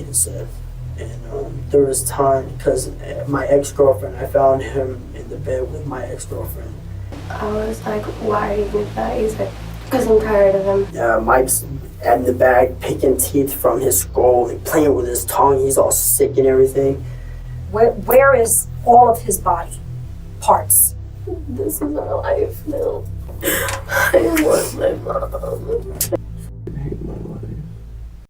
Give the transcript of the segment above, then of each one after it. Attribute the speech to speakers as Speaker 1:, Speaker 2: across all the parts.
Speaker 1: and Seth. And there was time because my ex-girlfriend, I found him in the bed with my ex-girlfriend.
Speaker 2: I was like, why are you doing that? He's like, because I'm tired of him.
Speaker 1: Mike's in the bag picking teeth from his skull and playing with his tongue. He's all sick and everything.
Speaker 3: Where is all of his body parts?
Speaker 2: This is our life now. I want my mom.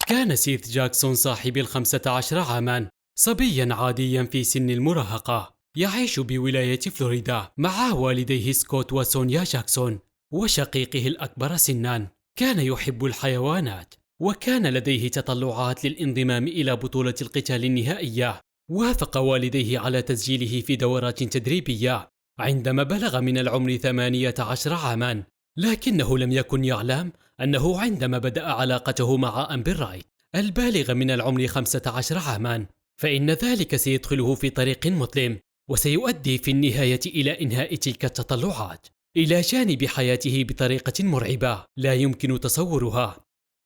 Speaker 4: كان سيث جاكسون صاحب 15 عاماً صبياً عادياً في سن المراهقة يعيش بولاية فلوريدا مع والديه سكوت وسونيا جاكسون وشقيقه الأكبر سناً. كان يحب الحيوانات وكان لديه تطلعات للانضمام إلى بطولة القتال النهائية. وافق والديه على تسجيله في دورات تدريبية عندما بلغ من العمر 18 عاماً، لكنه لم يكن يعلم أنه عندما بدأ علاقته مع أمبر رايت البالغ من العمر 15 عاماً فإن ذلك سيدخله في طريق مظلم وسيؤدي في النهاية إلى إنهاء تلك التطلعات إلى جانب حياته بطريقة مرعبة لا يمكن تصورها.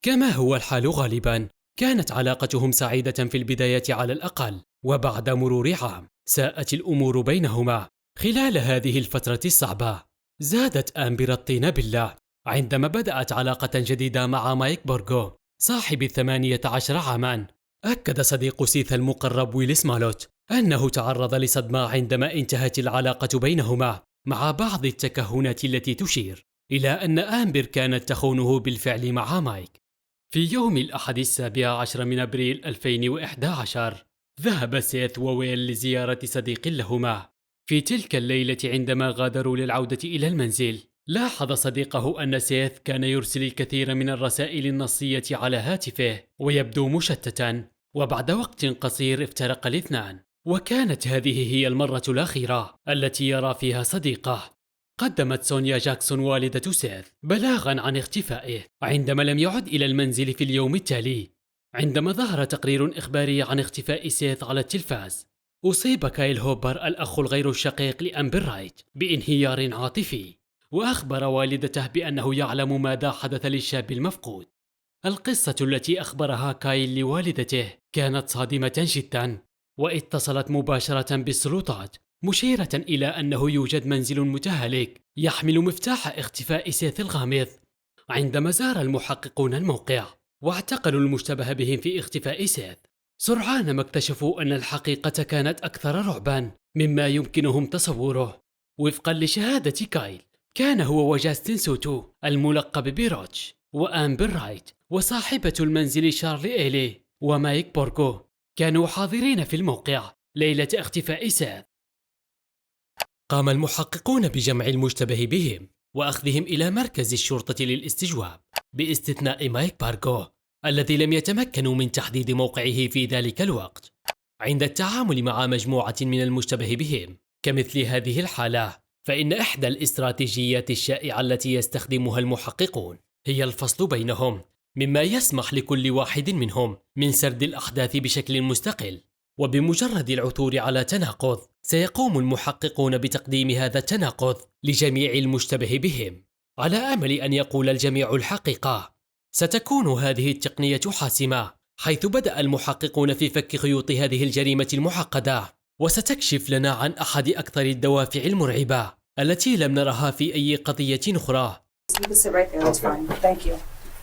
Speaker 4: كما هو الحال غالباً كانت علاقتهم سعيدة في البداية على الأقل، وبعد مرور عام ساءت الأمور بينهما. خلال هذه الفترة الصعبة زادت أمبر الطين بالله عندما بدأت علاقة جديدة مع مايك بورغو صاحب 18 عاماً. أكد صديق سيث المقرب ويلس مالوت أنه تعرض لصدمة عندما انتهت العلاقة بينهما، مع بعض التكهنات التي تشير إلى أن أمبر كانت تخونه بالفعل مع مايك. في يوم الأحد 17 من أبريل 2011 ذهب سيث وويل لزيارة صديق لهما. في تلك الليلة عندما غادروا للعودة إلى المنزل لاحظ صديقه أن سيث كان يرسل الكثير من الرسائل النصية على هاتفه ويبدو مشتتاً، وبعد وقت قصير افترق الاثنان. وكانت هذه هي المرة الأخيرة التي يرى فيها صديقه. قدمت سونيا جاكسون والدة سيث بلاغاً عن اختفائه عندما لم يعد إلى المنزل في اليوم التالي. عندما ظهر تقرير إخباري عن اختفاء سيث على التلفاز، أصيب كايل هوبر الأخ الغير الشقيق لأمبر رايت بانهيار عاطفي، وأخبر والدته بأنه يعلم ماذا حدث للشاب المفقود. القصة التي أخبرها كايل لوالدته كانت صادمة جداً، واتصلت مباشرة بالسلطات مشيرة إلى أنه يوجد منزل متهالك يحمل مفتاح اختفاء سيث الغامض. عندما زار المحققون الموقع واعتقلوا المشتبه بهم في اختفاء سيث، سرعان ما اكتشفوا أن الحقيقة كانت أكثر رعباً مما يمكنهم تصوره. وفقاً لشهادة كايل، كان هو وجاستن سوتو الملقب بروتش وأمبر رايت وصاحبة المنزل شارلي إيلي ومايك بورغو كانوا حاضرين في الموقع ليلة اختفاء سيث. قام المحققون بجمع المشتبه بهم وأخذهم إلى مركز الشرطة للاستجواب، باستثناء مايك بورغو الذي لم يتمكنوا من تحديد موقعه في ذلك الوقت. عند التعامل مع مجموعة من المشتبه بهم كمثل هذه الحالة، فإن إحدى الاستراتيجيات الشائعة التي يستخدمها المحققون هي الفصل بينهم، مما يسمح لكل واحد منهم من سرد الأحداث بشكل مستقل. وبمجرد العثور على تناقض سيقوم المحققون بتقديم هذا التناقض لجميع المشتبه بهم على أمل أن يقول الجميع الحقيقة. ستكون هذه التقنية حاسمة، حيث بدأ المحققون في فك خيوط هذه الجريمة المعقدة، وستكشف لنا عن أحد أكثر الدوافع المرعبة التي لم نرها في أي قضية أخرى.
Speaker 3: You can sit right there. That's fine. Thank you.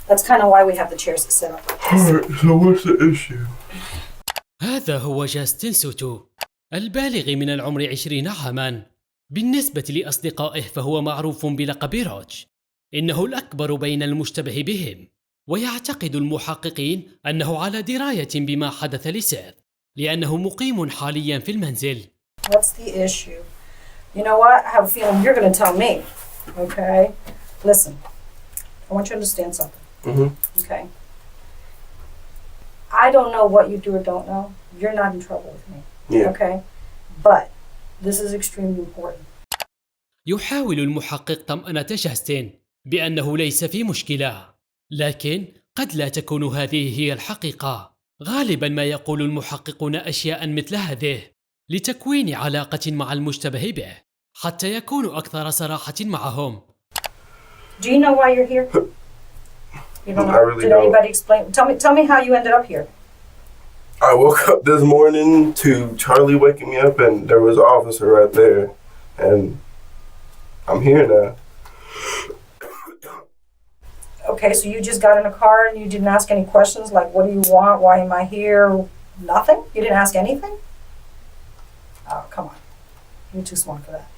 Speaker 3: That's kind of why we have the chairs to sit up.
Speaker 1: So what's the issue?
Speaker 4: هذا هو جاستن سوتو البالغ من العمر 20 عاماً. بالنسبة لأصدقائه فهو معروف بلقب روتش، إنه الأكبر بين المشتبه بهم، ويعتقد المحققين أنه على دراية بما حدث لسيث لأنه مقيم حالياً في المنزل.
Speaker 3: What's the issue? You know what? I have a feeling you're going to tell me. Okay? Listen, I want you to understand something. Okay? I don't know what you do or don't know. You're not in trouble with me.
Speaker 1: Yeah.
Speaker 3: Okay? But this is extremely important.
Speaker 4: يحاول المحقق طمأنة جاستن بأنه ليس في مشكلة، لكن قد لا تكون هذه هي الحقيقة. غالبا ما يقول المحققون أشياء مثل هذه لتكوين علاقة مع المشتبه به حتى يكونوا أكثر صراحة معهم.
Speaker 3: Do you know why you're here? You don't know?
Speaker 1: I really
Speaker 3: Did
Speaker 1: don't.
Speaker 3: anybody explain? Tell me how you ended up here.
Speaker 5: I woke up this morning to Charlie waking me up, and there was an officer right there, and I'm here now.
Speaker 3: Okay, so you just got in a car and you didn't ask any questions like, what do you want? Why am I here? Nothing? You didn't ask anything? Oh, come on. You're too smart for that.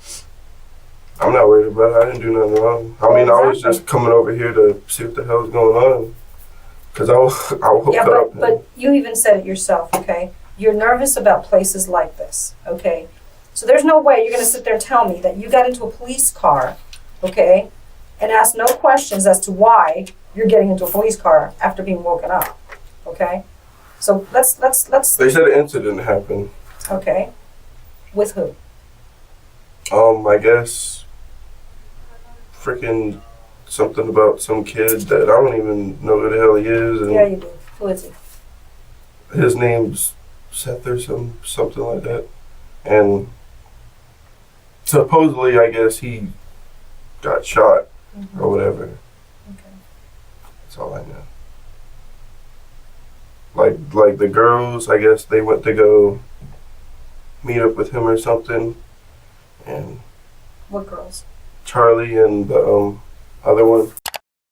Speaker 5: I'm not worried about it. I didn't do nothing wrong. I mean, I was just coming over here to see what the hell's going on. Because I woke up.
Speaker 3: But you even said it yourself, okay? You're nervous about places like this, okay? So there's no way you're going to sit there and tell me that you got into a police car, okay, and ask no questions as to why you're getting into a police car after being woken up, okay? So let's.
Speaker 5: They said an incident happened.
Speaker 3: Okay. With who?
Speaker 5: I guess freaking something about some kid that I don't even know who the hell he is. And
Speaker 3: Yeah, you do. Who is he?
Speaker 5: his name's Seth or something like that. And supposedly, I guess he got shot or whatever.
Speaker 3: Okay.
Speaker 5: That's all I know. Like the girls, I guess they went to go meet up with him or something. And
Speaker 3: What girls?
Speaker 5: Charlie and the other one.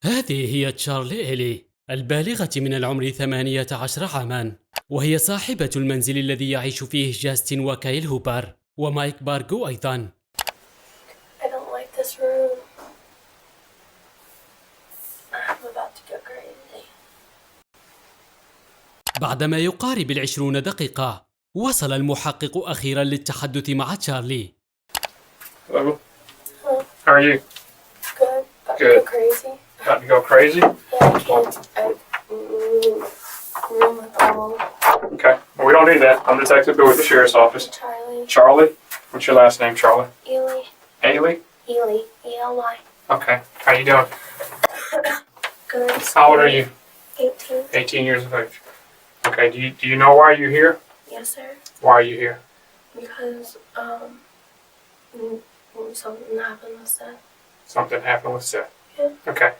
Speaker 4: هذه هي تشارلي إلي البالغة من العمر 18 عاما، وهي صاحبة المنزل الذي يعيش فيه جاستن وكايل هوبر ومايك بارغو أيضا.
Speaker 2: I don't like this room. I'm about to go crazy.
Speaker 4: بعدما يقارب 20 دقيقة وصل المحقق أخيرا للتحدث مع تشارلي.
Speaker 6: Hello. How are you?
Speaker 2: Good. About to
Speaker 6: Good.
Speaker 2: go crazy.
Speaker 6: About to go crazy?
Speaker 2: Yeah, I can't. Room with all
Speaker 6: Okay. Well, we don't need that. I'm Detective Bill with the Sheriff's Office.
Speaker 2: Charlie,
Speaker 6: Charlie? What's your last name, Charlie?
Speaker 2: Ely,
Speaker 6: Ailey?
Speaker 2: Ely.
Speaker 6: Okay. How you doing?
Speaker 2: Good.
Speaker 6: How old are you?
Speaker 2: 18.
Speaker 6: 18 years of age. Okay. Do you know why you're here?
Speaker 2: Yes, sir.
Speaker 6: Why are you here?
Speaker 2: Because something happened with Seth.
Speaker 6: Something happened with Seth.
Speaker 2: Yeah.
Speaker 6: Okay.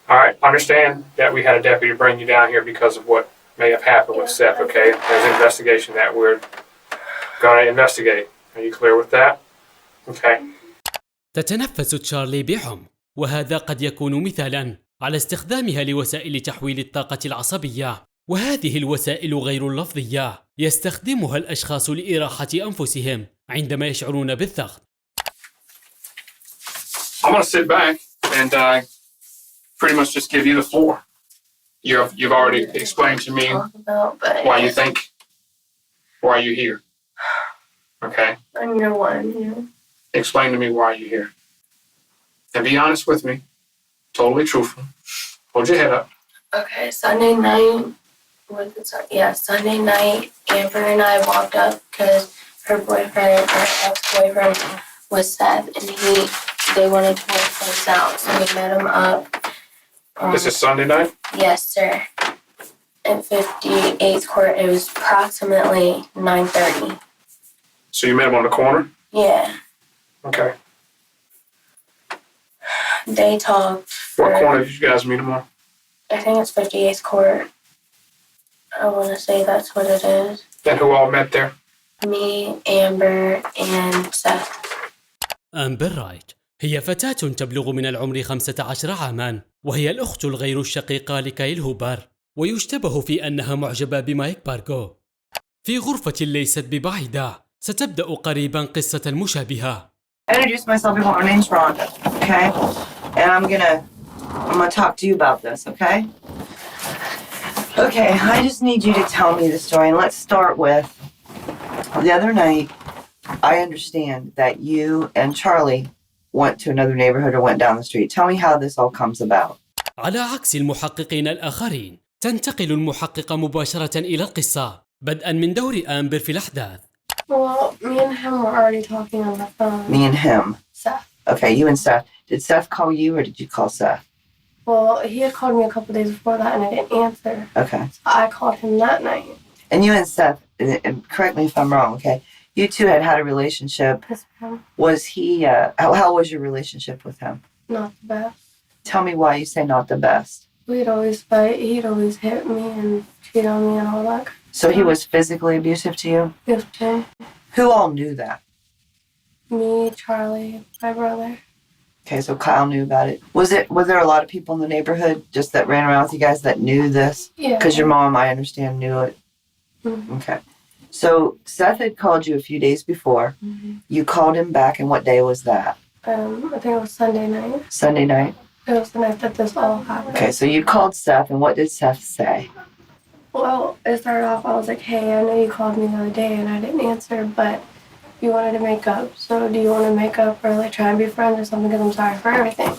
Speaker 6: All right. Understand that we had a deputy bring you down here because of what may have happened with
Speaker 2: Yeah,
Speaker 6: Seth, okay? There's an investigation that we're going to investigate. Are you clear with that? Okay.
Speaker 4: تتنفس تشارلي بعمق، وهذا قد يكون مثالا على استخدامها لوسائل تحويل الطاقة العصبية، وهذه الوسائل غير اللفظية يستخدمها الأشخاص لإراحة أنفسهم عندما يشعرون بالضغط.
Speaker 6: I'm going to sit back and pretty much just give you the floor. You've already explained to me why you think, why you're here. Okay?
Speaker 2: I know why I'm here.
Speaker 6: Explain to me why you're here. And be honest with me. Totally truthful. Hold your head up.
Speaker 2: Okay, Sunday night. Sunday night, Amber and I walked up because her ex-boyfriend was Seth, and they wanted to work things out. So we met him up.
Speaker 6: This is Sunday night?
Speaker 2: Yes, sir. At 58th Court, it was approximately 9:30.
Speaker 6: So you met him on the corner?
Speaker 2: Yeah.
Speaker 6: Okay.
Speaker 2: They talked.
Speaker 6: What corner did you guys meet him on?
Speaker 2: I think it's 58th Court. I want to say that's what it is.
Speaker 6: And who all met there?
Speaker 2: Me, Amber, and Seth.
Speaker 4: أمبر رايت هي فتاة تبلغ من العمر 15 عاما، وهي الأخت الغير الشقيقة لكايل هوبر، ويشتبه في أنها معجبة بمايك بارغو. في غرفة ليست ببعيدة ستبدأ قريبا قصة مشابهة.
Speaker 7: I introduced myself before. My name's Rhonda, okay? And I'm gonna talk to you about this, okay? Okay, I just need you to tell me the story, and let's start with the other night. I understand that you and Charlie went to another neighborhood or went down the street. Tell me how this all comes about.
Speaker 4: على عكس المحققين الآخرين، تنتقل المحققة مباشرة إلى القصة، بدءا من دور آمبر في الأحداث.
Speaker 2: Well, me and him were already talking on the phone.
Speaker 7: Me and him.
Speaker 2: Seth.
Speaker 7: Okay, you and Seth. Did Seth call you or did you call Seth?
Speaker 2: Well, he had called me a couple days before that and I didn't answer.
Speaker 7: Okay.
Speaker 2: So I called him that night.
Speaker 7: And you and Seth, and correct me if I'm wrong, okay? You two had a relationship.
Speaker 2: Yes, ma'am.
Speaker 7: Was he, how was your relationship with him?
Speaker 2: Not the best.
Speaker 7: Tell me why you say not the best.
Speaker 2: We'd always fight. He'd always hit me and cheat on me and all that.
Speaker 7: So he was physically abusive to you?
Speaker 2: Yes, Jim.
Speaker 7: Who all knew that?
Speaker 2: Me, Charlie, my brother.
Speaker 7: Okay, so Kyle knew about it. Was there a lot of people in the neighborhood just that ran around with you guys that knew this?
Speaker 2: Yeah.
Speaker 7: Because your mom, I understand, knew it.
Speaker 2: Mm-hmm.
Speaker 7: Okay. So Seth had called you a few days before.
Speaker 2: Mm-hmm.
Speaker 7: You called him back, and what day was that?
Speaker 2: I think it was Sunday night.
Speaker 7: Sunday night?
Speaker 2: It was the night that this all happened.
Speaker 7: Okay, so you called Seth, and what did Seth say?
Speaker 2: Well, it started off, I was like, hey, I know you called me the other day and I didn't answer, but you wanted to make up. So do you want to make up or like try and be friends or something, because I'm sorry for everything?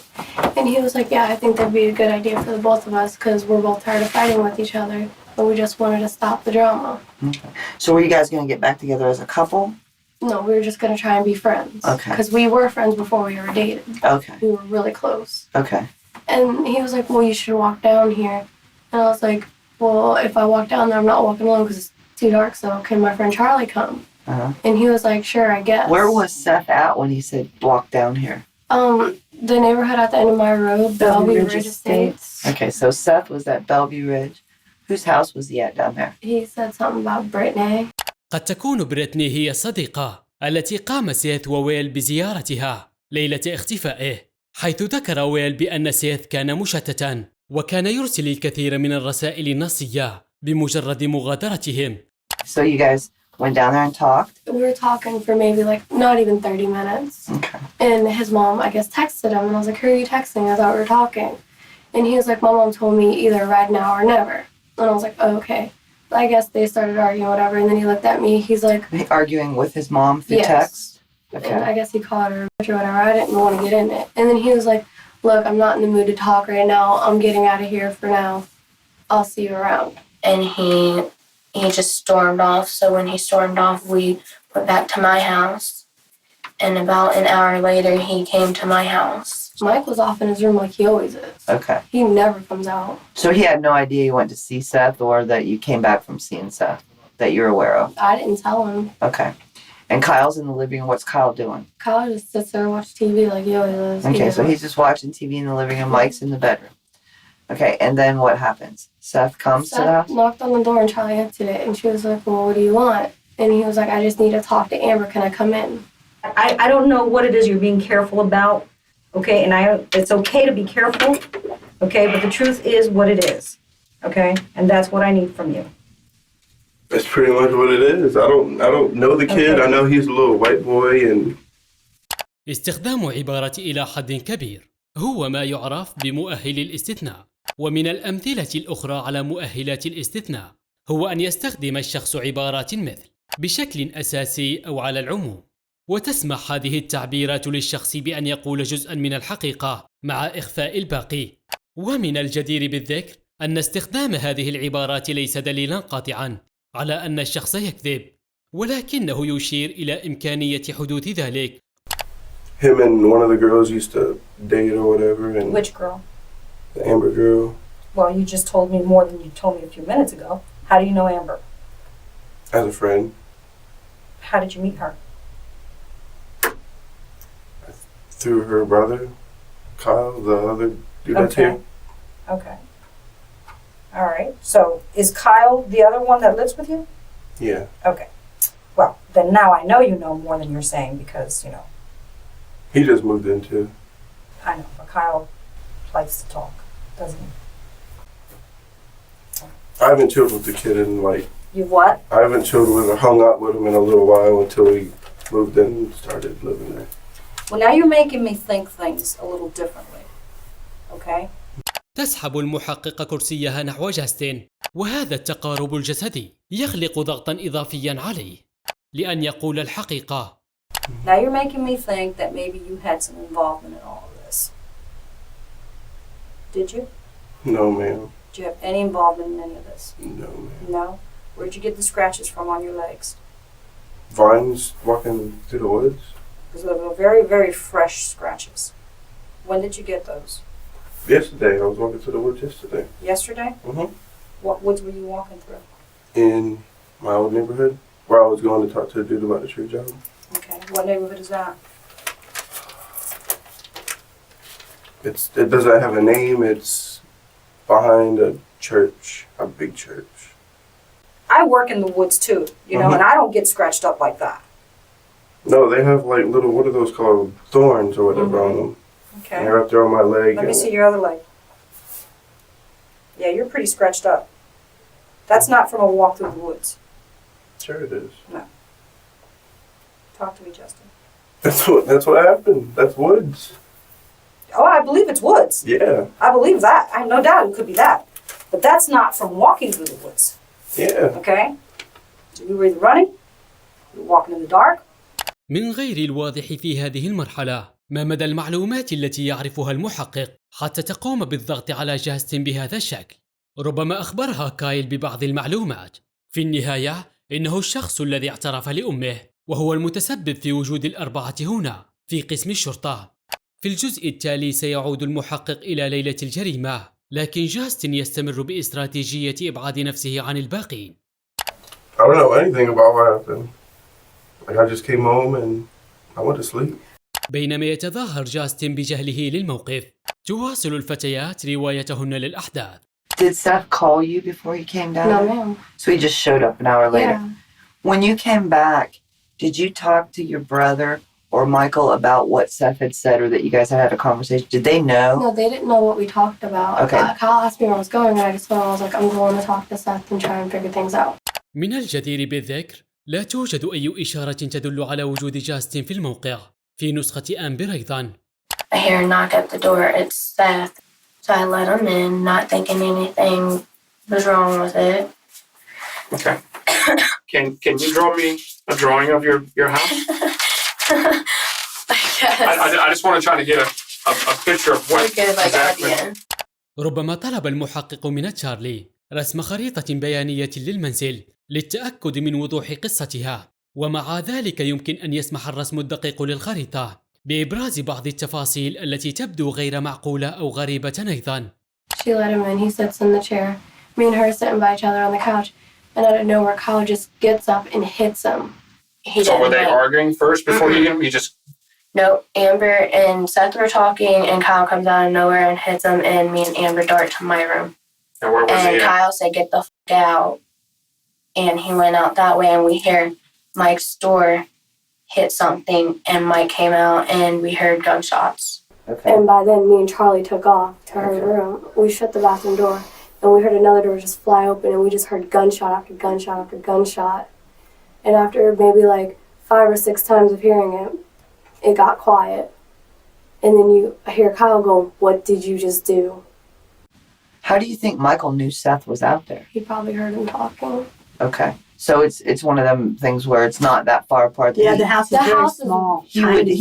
Speaker 2: And he was like, yeah, I think that'd be a good idea for the both of us because we're both tired of fighting with each other, but we just wanted to stop the drama.
Speaker 7: Okay. So were you guys going to get back together as a couple?
Speaker 2: No, we were just going to try and be friends.
Speaker 7: Okay.
Speaker 2: Because we were friends before we were dated.
Speaker 7: Okay.
Speaker 2: We were really close.
Speaker 7: Okay.
Speaker 2: And he was like, well, you should walk down here. And I was like, well, if I walk down there, I'm not walking alone because it's too dark, so can my friend Charlie come?
Speaker 7: Uh-huh.
Speaker 2: And he was like, sure, I guess.
Speaker 7: Where was Seth at when he said, walk down here?
Speaker 2: The neighborhood at the end of my road, Bellevue Ridge Estates.
Speaker 7: Okay, so Seth was at Bellevue Ridge. Whose house was he at down there?
Speaker 2: He said something about Brittany.
Speaker 4: قد تكون بريتني هي الصديقة التي قام سيث وويل بزيارتها ليلة اختفائه، حيث ذكر ويل بأن سيث كان مشتتا وكان يرسل الكثير من الرسائل النصية بمجرد مغادرتهم.
Speaker 7: So you guys went down there and talked?
Speaker 2: We were talking for maybe like not even 30 minutes.
Speaker 7: Okay.
Speaker 2: And his mom, I guess, texted him. And I was like, who are you texting? I thought we were talking. And he was like, my mom told me either right now or never. And I was like, oh, okay. I guess they started arguing, whatever. And then he looked at me. He's like,
Speaker 7: arguing with his mom through
Speaker 2: yes.
Speaker 7: text? Okay.
Speaker 2: And I guess he called her or whatever. I didn't want to get in it. And then he was like, look, I'm not in the mood to talk right now. I'm getting out of here for now. I'll see you around. And he just stormed off. So when he stormed off, we went back to my house. And about an hour later, he came to my house. Mike was off in his room like he always is.
Speaker 7: Okay.
Speaker 2: He never comes out.
Speaker 7: So he had no idea you went to see Seth or that you came back from seeing Seth that you're aware of?
Speaker 2: I didn't tell him.
Speaker 7: Okay. And Kyle's in the living room. What's Kyle doing?
Speaker 2: Kyle just sits there and watches TV like he always does.
Speaker 7: Okay, so he's just watching TV in the living room. Mike's in the bedroom. Okay, and then what happens? Seth comes to the house?
Speaker 2: Seth knocked on the door and Charlie answered it. And she was like, well, what do you want? And he was like, I just need to talk to Amber. Can I come in?
Speaker 3: I don't know what it is you're being careful about, okay? And it's okay to be careful, okay? But the truth is what it is, okay? And that's what I need from you.
Speaker 5: That's pretty much what it is. I don't know the kid.
Speaker 3: Okay.
Speaker 5: I know he's a little white boy and
Speaker 4: استخدام عبارة إلى حد كبير هو ما يعرف بمؤهل الاستثناء، ومن الأمثلة الأخرى على مؤهلات الاستثناء هو أن يستخدم الشخص عبارات مثل بشكل أساسي أو على العموم، وتسمح هذه التعبيرات للشخص بأن يقول جزءا من الحقيقة مع إخفاء الباقي. ومن الجدير بالذكر أن استخدام هذه العبارات ليس دليلا قاطعا على أن الشخص يكذب، ولكنه يشير إلى إمكانية حدوث ذلك.
Speaker 5: him and one of the girls used to date or whatever. And
Speaker 3: Which girl?
Speaker 5: the Amber girl.
Speaker 3: Well, you just told me more than you told me a few minutes ago. How do you know Amber?
Speaker 5: As a friend.
Speaker 3: How did you meet her?
Speaker 5: Through her brother, Kyle, the other dude that's here.
Speaker 3: Okay. All right. So is Kyle the other one that lives with you?
Speaker 5: Yeah.
Speaker 3: Okay. Well, then now I know you know more than you're saying because, you know,
Speaker 5: He just moved in too.
Speaker 3: I know, but Kyle likes to talk, doesn't he?
Speaker 5: I haven't chilled with the kid in like,
Speaker 3: You what?
Speaker 5: I haven't chilled with or hung out with him in a little while until he moved in and started living there.
Speaker 3: Well, now you're making me think things a little differently. Okay?
Speaker 4: تسحب المحققة كرسيها نحو جاستن، وهذا التقارب الجسدي يخلق ضغطا إضافيا عليه لأن يقول الحقيقة.
Speaker 3: Now you're making me think that maybe you had some involvement in all of this. Did you?
Speaker 5: No, ma'am.
Speaker 3: Did you have any involvement in any of this?
Speaker 5: No, ma'am.
Speaker 3: No? Where'd you get the scratches from on your legs?
Speaker 5: Vines walking through the woods.
Speaker 3: Because they were very, very fresh scratches. When did you get those?
Speaker 5: Yesterday, I was walking through the woods yesterday.
Speaker 3: Yesterday?
Speaker 5: Mm-hmm.
Speaker 3: What woods were you walking through?
Speaker 5: In my old neighborhood, where I was going to talk to a dude about the tree job.
Speaker 3: Okay. What neighborhood is that?
Speaker 5: It doesn't have a name. It's behind a church, a big church.
Speaker 3: I work in the woods too, you know, and I don't get scratched up like that.
Speaker 5: No, they have like little, what are those called? Thorns or whatever on them.
Speaker 3: Okay.
Speaker 5: And they're up there on my leg.
Speaker 3: Let me see your other leg. Yeah, you're pretty scratched up. That's not from a walk through the woods.
Speaker 5: Sure it is.
Speaker 3: No. Talk to me, Justin.
Speaker 5: That's what happened. That's woods.
Speaker 3: Oh, I believe it's woods.
Speaker 5: Yeah.
Speaker 3: I believe that. I have no doubt it could be that. But that's not from walking through the woods.
Speaker 5: Yeah.
Speaker 3: Okay? So you were either running, you were walking in the dark.
Speaker 4: من غير الواضح في هذه المرحلة ما مدى المعلومات التي يعرفها المحقق حتى تقوم بالضغط على جاستن بهذا الشكل. ربما أخبرها كايل ببعض المعلومات. في النهاية إنه الشخص الذي اعترف لأمه وهو المتسبب في وجود الأربعة هنا في قسم الشرطة. في الجزء التالي سيعود المحقق إلى ليلة الجريمة، لكن جاستن يستمر باستراتيجية إبعاد نفسه عن الباقين.
Speaker 5: I don't know anything about what happened. Like I just came home and I went to sleep.
Speaker 4: بينما يتظاهر جاستن بجهله للموقف، تواصل الفتيات روايتهن للأحداث.
Speaker 7: Did Seth call you before he came down?
Speaker 2: No, ma'am.
Speaker 7: So he just showed up an hour later.
Speaker 2: Yeah.
Speaker 7: When you came back, did you talk to your brother or Michael about what Seth had said, or that you guys had a conversation? Did they know?
Speaker 2: No, they didn't know what we talked about.
Speaker 7: Okay.
Speaker 2: Kyle asked me where I was going, and I just told him I was like, I'm going to talk to Seth and try and figure things out.
Speaker 4: من الجدير بالذكر لا توجد أي إشارة تدل على وجود جاستن في الموقع. في نسخة أمبر أيضاً.
Speaker 2: I hear a knock at the door. It's Seth. So I let him in, not thinking anything was wrong with it.
Speaker 6: Okay. Can you draw me a drawing of your house?
Speaker 2: I guess.
Speaker 6: I just want to try to get a picture of what
Speaker 2: Okay, like
Speaker 6: exactly.
Speaker 2: idea.
Speaker 4: ربما طلب المحقق من تشارلي رسم خريطة بيانية للمنزل للتأكد من وضوح قصتها، ومع ذلك يمكن أن يسمح الرسم الدقيق للخريطة بإبراز بعض التفاصيل التي تبدو غير معقولة أو غريبة أيضاً.
Speaker 2: She let him in. He sits in the chair. Me and her are sitting by each other on the couch. And out of nowhere, Kyle just gets up and hits him.
Speaker 6: So were they arguing first before you hit him? You just...
Speaker 2: No, Amber and Seth were talking, and Kyle comes out of nowhere and hits him, and me and Amber dart to my room.
Speaker 6: And where was
Speaker 2: And
Speaker 6: he at?
Speaker 2: Kyle said, get the f*** out. And he went out that way, and we hear Mike's door hit something, and Mike came out, and we heard gunshots.
Speaker 7: Okay.
Speaker 2: And by then, me and Charlie took off to her room. We shut the bathroom door, and we heard another door just fly open, and we just heard gunshot after gunshot after gunshot. And after maybe like 5 or 6 times of hearing it, it got quiet. And then you hear Kyle go, "What did you just do?"
Speaker 7: How do you think Michael knew Seth was out there?
Speaker 2: He probably heard him talking.
Speaker 7: Okay. So it's one of them things where it's not that far apart.
Speaker 8: Yeah, the house is
Speaker 2: The
Speaker 8: very
Speaker 2: house is-
Speaker 8: small.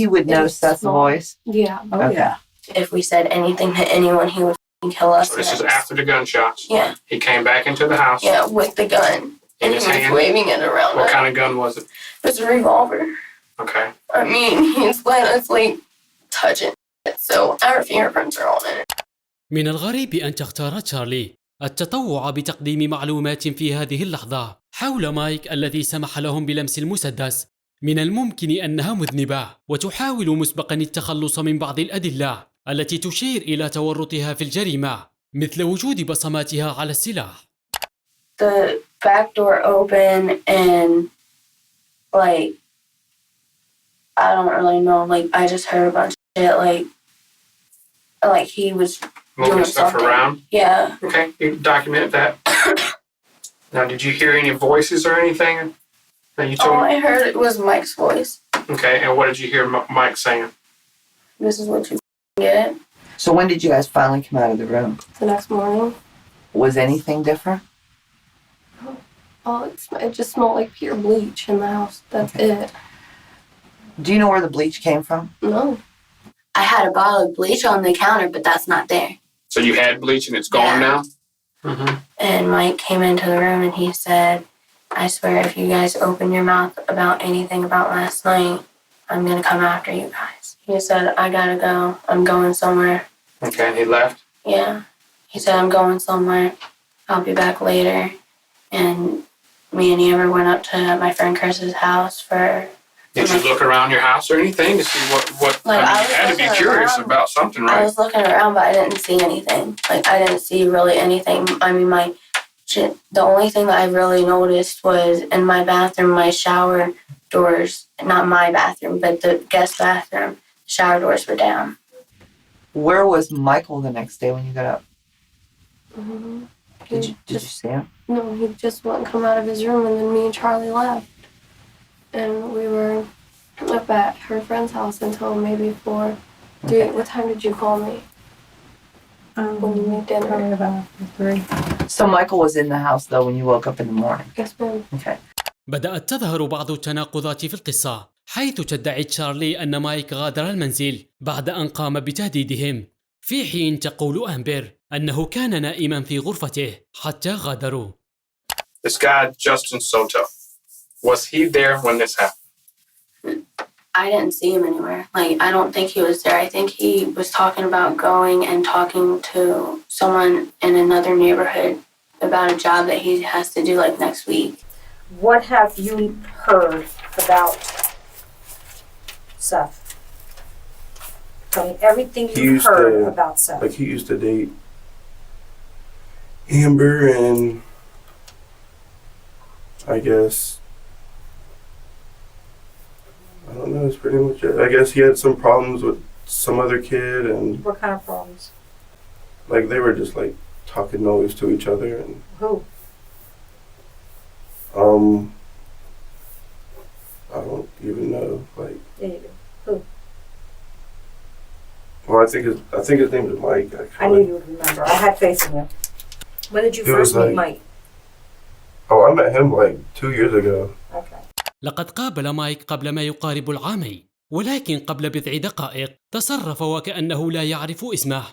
Speaker 7: He would know
Speaker 2: It is
Speaker 7: Seth's
Speaker 2: small.
Speaker 7: voice.
Speaker 2: Yeah.
Speaker 8: Oh,
Speaker 7: Okay.
Speaker 8: yeah.
Speaker 2: If we said anything to anyone, he would f***ing kill us.
Speaker 6: So this is after the gunshots.
Speaker 2: Yeah.
Speaker 6: He came back into the house.
Speaker 2: Yeah, with the gun.
Speaker 6: In
Speaker 2: And he
Speaker 6: his
Speaker 2: was
Speaker 6: hand?
Speaker 2: waving it around.
Speaker 6: What
Speaker 2: us.
Speaker 6: kind of gun was it?
Speaker 2: It was a revolver.
Speaker 6: Okay.
Speaker 2: I mean, he's let us like touch it. So our fingerprints are on it.
Speaker 4: من الغريب أن تختار تشارلي التطوع بتقديم معلومات في هذه اللحظة حول مايك الذي سمح لهم بلمس المسدس. من الممكن أنها مذنبة وتحاول مسبقا التخلص من بعض الأدلة التي تشير إلى تورطها في الجريمة، مثل وجود بصماتها على السلاح.
Speaker 2: The back door open and like I don't really know. Like I just heard a bunch of shit. Like he was
Speaker 6: Moving
Speaker 2: doing
Speaker 6: stuff
Speaker 2: something.
Speaker 6: around.
Speaker 2: Yeah.
Speaker 6: Okay. You documented that. Now, did you hear any voices or anything that you told
Speaker 2: All
Speaker 6: me?
Speaker 2: I heard was Mike's voice.
Speaker 6: Okay. And what did you hear Mike saying?
Speaker 2: This is what you get.
Speaker 7: So when did you guys finally come out of the room?
Speaker 2: The next morning.
Speaker 7: Was anything different?
Speaker 2: Oh, it just smelled like pure bleach in the house. That's it.
Speaker 7: Do you know where the bleach came from?
Speaker 2: No. I had a bottle of bleach on the counter, but that's not there.
Speaker 6: So you had bleach and it's gone
Speaker 2: Yeah.
Speaker 6: now? Mm-hmm.
Speaker 2: And Mike came into the room and he said, I swear if you guys open your mouth about anything about last night, I'm going to come after you guys. He said, I gotta go. I'm going somewhere.
Speaker 6: Okay. And he left?
Speaker 2: Yeah. He said, I'm going somewhere. I'll be back later. And me and Amber went up to my friend Chris's house for
Speaker 6: Did you look around your house or anything to see what
Speaker 2: Like,
Speaker 6: I
Speaker 2: I
Speaker 6: mean,
Speaker 2: was
Speaker 6: you had to be
Speaker 2: looking
Speaker 6: curious
Speaker 2: around.
Speaker 6: about something,
Speaker 2: I
Speaker 6: right?
Speaker 2: was looking around, but I didn't see anything. Like, I didn't see really anything. I mean, the only thing that I really noticed was in my bathroom, my shower doors, not my bathroom, but the guest bathroom, shower doors were down.
Speaker 7: Where was Michael the next day when you got up? Did you see him?
Speaker 2: No, he just wouldn't come out of his room, and then me and Charlie left. And we were up at her friend's house until maybe 4, 3.
Speaker 7: Okay.
Speaker 2: What time did you call me? When you made dinner.
Speaker 3: Probably about 3.
Speaker 7: So Michael was in the house though when you woke up in the morning.
Speaker 2: Yes, ma'am.
Speaker 7: Okay.
Speaker 4: بدأت تظهر بعض التناقضات في القصة، حيث تدعي تشارلي أن مايك غادر المنزل بعد أن قام بتهديدهم، في حين تقول أمبر أنه كان نائما في غرفته حتى غادروا.
Speaker 6: This guy, Justin Soto, was he there when this happened?
Speaker 2: I didn't see him anywhere. Like, I don't think he was there. I think he was talking about going and talking to someone in another neighborhood about a job that he has to do, like, next week.
Speaker 3: What have you heard about Seth? Tell me everything
Speaker 5: He
Speaker 3: you've
Speaker 5: used
Speaker 3: heard
Speaker 5: to-
Speaker 3: about Seth.
Speaker 5: Like he used to date Amber, and I guess I don't know. It's pretty much it. I guess he had some problems with some other kid, and
Speaker 3: What kind of problems?
Speaker 5: like they were just like talking noise to each other, and
Speaker 3: Who?
Speaker 5: I don't even know. Like,
Speaker 3: Yeah, you do.
Speaker 5: well, I think his name is Mike.
Speaker 3: I
Speaker 5: Actually.
Speaker 3: knew you would remember. I had faith in you. When did you
Speaker 5: It
Speaker 3: first
Speaker 5: was
Speaker 3: meet
Speaker 5: like-
Speaker 3: Mike?
Speaker 5: Oh, I met him like 2 years ago.
Speaker 3: Okay.
Speaker 4: لقد قابل مايك قبل ما يقارب العامين، ولكن قبل بضع دقائق تصرف وكأنه لا يعرف اسمه.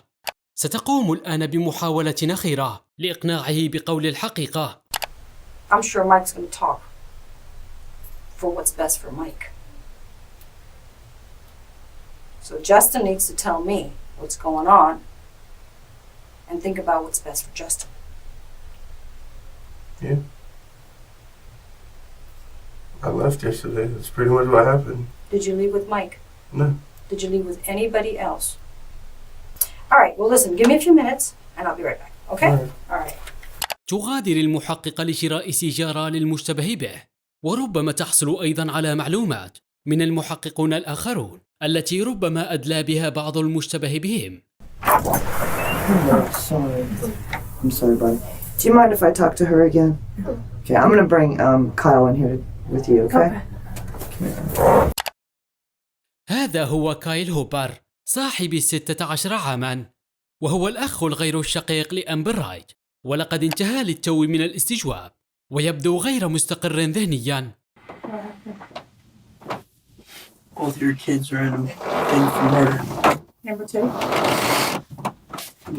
Speaker 4: ستقوم الآن بمحاولة أخيرة لإقناعه بقول الحقيقة.
Speaker 3: I'm sure Mike's going to talk for what's best for Mike. So Justin needs to tell me what's going on and think about what's best for Justin.
Speaker 5: Yeah. I left yesterday. That's pretty much what happened.
Speaker 3: Did you leave with Mike?
Speaker 5: No.
Speaker 3: Did you leave with anybody else? All right, well, listen, give me a few minutes and I'll be right back, okay?
Speaker 5: All right.
Speaker 3: All right.
Speaker 4: تغادر المحققة لشراء سيجارة للمشتبه به، وربما تحصل أيضا على معلومات من المحققون الآخرون التي ربما أدلى بها بعض المشتبه بهم.
Speaker 7: I'm sorry, buddy. Do you mind if I talk to her again? Okay, I'm gonna bring Kyle in here with you, okay?
Speaker 4: هذا هو كايل هوبر صاحب 16 عاما، وهو الأخ الغير الشقيق لأمبر رايت، ولقد انتهى للتو من الاستجواب ويبدو غير مستقر ذهنيا.
Speaker 1: Both your kids are in a thing for murder.
Speaker 3: Number 2?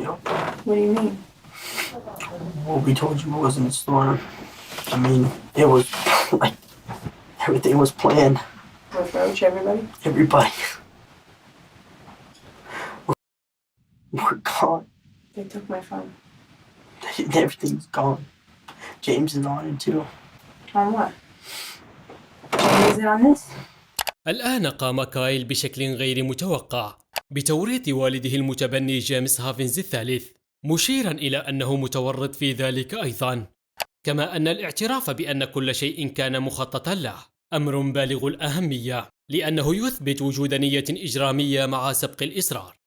Speaker 1: Yep.
Speaker 3: What do you mean?
Speaker 1: Well, we told you it was in the store. I mean, it was like everything was planned.
Speaker 3: With Roach, everybody?
Speaker 1: Everybody. We're gone.
Speaker 3: They took my phone.
Speaker 1: Everything's gone. James is on it too.
Speaker 3: On what? Is it on this?
Speaker 4: الآن قام كايل بشكل غير متوقع بتوريط والده المتبني جيمس هافنز الثالث، مشيرا إلى أنه متورط في ذلك أيضا، كما أن الاعتراف بأن كل شيء كان مخططا له أمر بالغ الأهمية، لأنه يثبت وجود نية إجرامية مع سبق الإصرار.